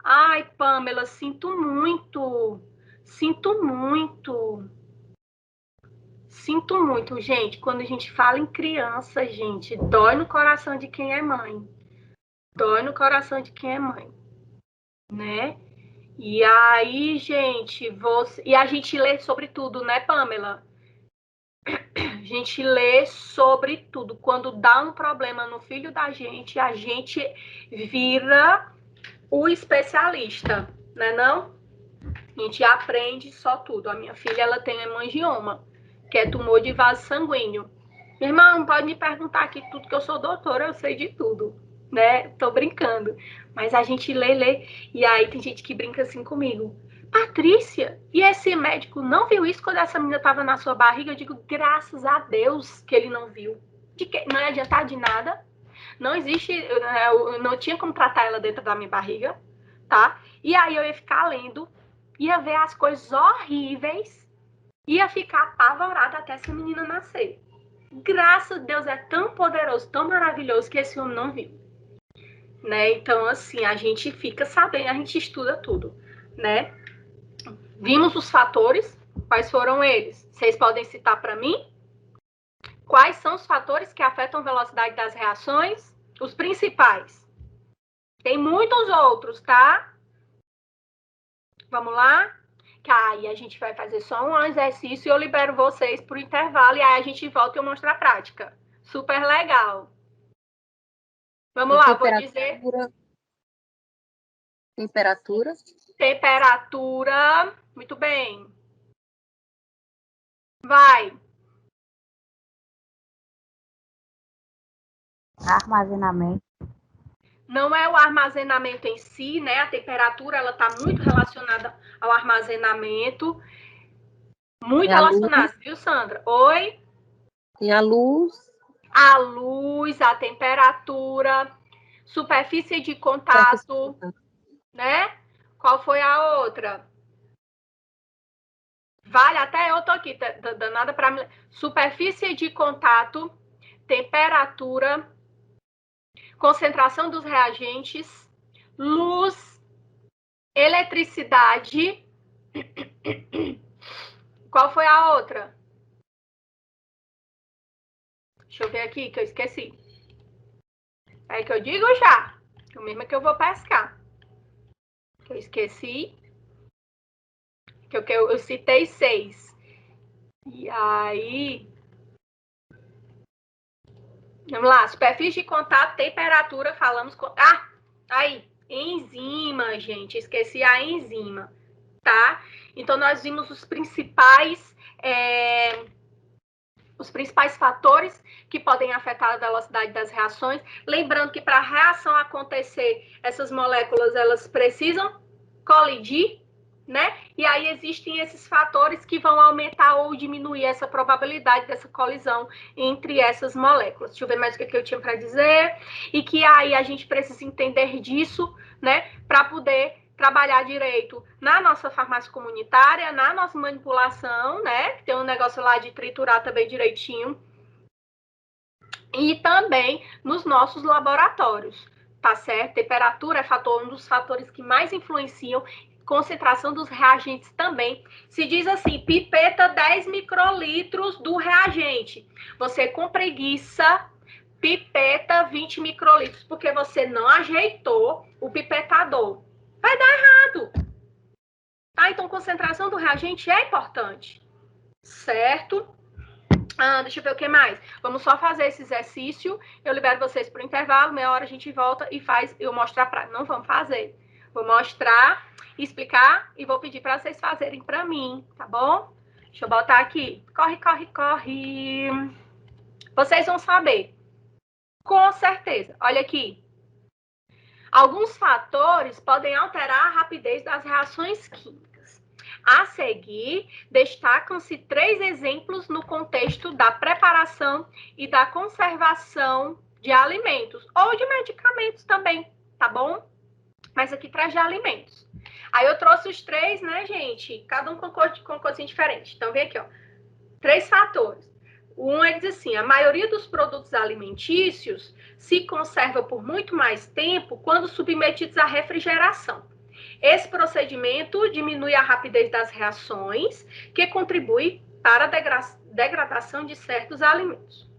[SPEAKER 1] Ai, Pamela, sinto muito. Sinto muito. Sinto muito, gente. Quando a gente fala em criança, gente, dói no coração de quem é mãe. Dói no coração de quem é mãe, né? E aí, gente, e a gente lê sobre tudo, né, Pamela? A gente lê sobre tudo. Quando dá um problema no filho da gente, a gente vira o especialista, né não? A gente aprende só tudo. A minha filha, ela tem hemangioma, que é tumor de vaso sanguíneo. Meu irmão, pode me perguntar aqui tudo, que eu sou doutora, eu sei de tudo, né? Tô brincando. Mas a gente lê, e aí tem gente que brinca assim comigo. Patrícia, e esse médico não viu isso quando essa menina estava na sua barriga? Eu digo, graças a Deus que ele não viu. De que não ia adiantar de nada. Não existe, eu não tinha como tratar ela dentro da minha barriga, tá? E aí eu ia ficar lendo, ia ver as coisas horríveis, ia ficar apavorada até essa menina nascer. Graças a Deus, é tão poderoso, tão maravilhoso que esse homem não viu, né? Então, assim, a gente fica sabendo, a gente estuda tudo, né? Vimos os fatores, quais foram eles? Vocês podem citar para mim? Quais são os fatores que afetam a velocidade das reações? Os principais. Tem muitos outros, tá? Vamos lá? Que aí a gente vai fazer só um exercício e eu libero vocês para o intervalo e aí a gente volta e eu mostro a prática. Super legal. Vamos lá, vou dizer...
[SPEAKER 3] Temperatura.
[SPEAKER 1] Temperatura. Muito bem. Vai.
[SPEAKER 2] Armazenamento.
[SPEAKER 1] Não é o armazenamento em si, né? A temperatura, ela está muito relacionada ao armazenamento. Muito relacionada, viu, Sandra? Oi?
[SPEAKER 3] Tem a luz.
[SPEAKER 1] A luz, a temperatura, superfície de contato, né? Qual foi a outra? Vale, até eu tô aqui, danada para mim. Superfície de contato, temperatura, concentração dos reagentes, luz, eletricidade. Qual foi a outra? Deixa eu ver aqui, que eu esqueci. É que eu digo já. O mesmo é que eu vou pescar. Que eu esqueci. Que eu citei 6. E aí... Vamos lá. Superfície de contato, temperatura, falamos... Ah, aí. Enzima, gente. Esqueci a enzima. Tá? Então, nós vimos os principais fatores que podem afetar a velocidade das reações. Lembrando que para a reação acontecer, essas moléculas, elas precisam colidir, né? E aí existem esses fatores que vão aumentar ou diminuir essa probabilidade dessa colisão entre essas moléculas. Deixa eu ver mais o que eu tinha para dizer. E que aí a gente precisa entender disso, né? Para poder trabalhar direito na nossa farmácia comunitária, na nossa manipulação, né? Tem um negócio lá de triturar também direitinho. E também nos nossos laboratórios, tá certo? Temperatura é um dos fatores que mais influenciam, concentração dos reagentes também. Se diz assim, pipeta 10 microlitros do reagente. Você com preguiça, pipeta 20 microlitros, porque você não ajeitou o pipetador. Vai dar errado. Tá? Então, concentração do reagente é importante. Certo? Deixa eu ver o que mais. Vamos só fazer esse exercício. Eu libero vocês para o intervalo. Meia hora a gente volta e faz. Eu mostro a prática. Não vamos fazer. Vou mostrar, explicar e vou pedir para vocês fazerem para mim, tá bom? Deixa eu botar aqui. Corre, corre, corre. Vocês vão saber. Com certeza. Olha aqui. Alguns fatores podem alterar a rapidez das reações químicas. A seguir, destacam-se 3 exemplos no contexto da preparação e da conservação de alimentos ou de medicamentos também, tá bom? Mas aqui traz de alimentos. Aí eu trouxe os 3, né, gente? Cada um com coisinha diferente. Então, vem aqui, ó. 3 fatores. Um é diz assim, a maioria dos produtos alimentícios se conserva por muito mais tempo quando submetidos à refrigeração. Esse procedimento diminui a rapidez das reações, que contribui para a degradação de certos alimentos.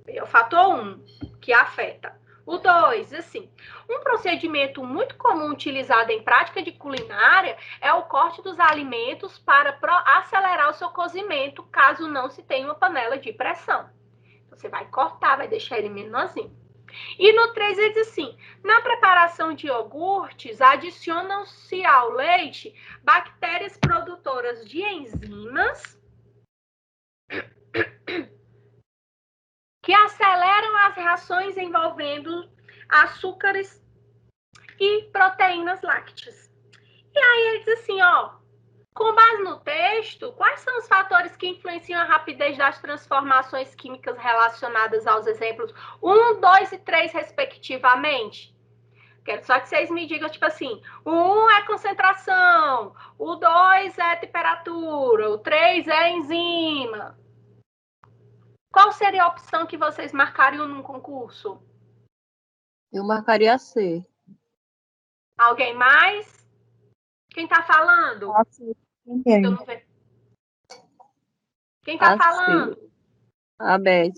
[SPEAKER 1] É o fator 1, que afeta. O 2, assim, um procedimento muito comum utilizado em prática de culinária é o corte dos alimentos para acelerar o seu cozimento, caso não se tenha uma panela de pressão. Você vai cortar, vai deixar ele menorzinho. E no 3, ele diz assim, na preparação de iogurtes, adicionam-se ao leite bactérias produtoras de enzimas que aceleram as reações envolvendo açúcares e proteínas lácteas. E aí ele diz assim, ó, com base no texto, quais são os fatores que influenciam a rapidez das transformações químicas relacionadas aos exemplos 1, 2 e 3, respectivamente? Quero só que vocês me digam, tipo assim, o 1 é concentração, o 2 é temperatura, o 3 é enzima. Qual seria a opção que vocês marcariam num concurso?
[SPEAKER 3] Eu marcaria C.
[SPEAKER 1] Alguém mais? Quem tá falando?
[SPEAKER 4] Ninguém.
[SPEAKER 1] Eu não vejo. Quem tá
[SPEAKER 3] A
[SPEAKER 1] falando?
[SPEAKER 3] C. A Beth.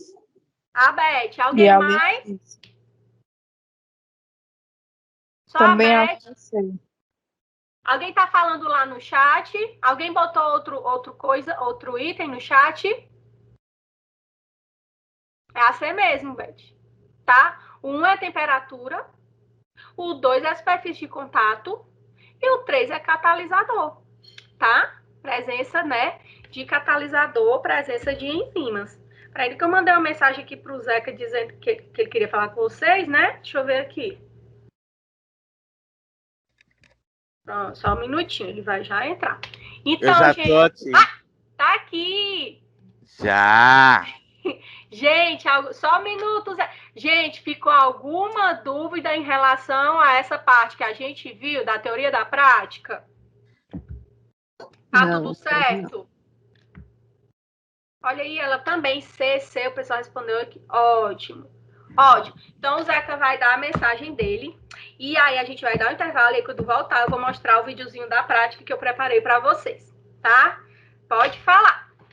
[SPEAKER 1] A Beth. Alguém
[SPEAKER 4] E
[SPEAKER 1] mais? Só
[SPEAKER 4] também
[SPEAKER 1] a Beth.
[SPEAKER 4] acho que sei.
[SPEAKER 1] Alguém tá falando lá no chat? Alguém botou outro item no chat? É a C mesmo, Beth. Tá? O 1 é temperatura, o 2 é a superfície de contato e o 3 é catalisador, tá? Presença, né, de catalisador, presença de enzimas. Para ele que eu mandei uma mensagem aqui pro Zeca dizendo que ele queria falar com vocês, né? Deixa eu ver aqui. Pronto, só um minutinho, ele vai já entrar. Então,
[SPEAKER 5] eu já
[SPEAKER 1] gente...
[SPEAKER 5] tô aqui.
[SPEAKER 1] Tá aqui!
[SPEAKER 5] Já!
[SPEAKER 1] Gente, só um minuto, Zé. Gente, ficou alguma dúvida em relação a essa parte que a gente viu da teoria da prática? Tá
[SPEAKER 3] Não,
[SPEAKER 1] tudo certo? Olha aí, ela também, C, o pessoal respondeu aqui. Ótimo. Ótimo. Então, o Zeca vai dar a mensagem dele. E aí, a gente vai dar um intervalo. E aí, quando voltar, eu vou mostrar o videozinho da prática que eu preparei para vocês. Tá? Pode falar.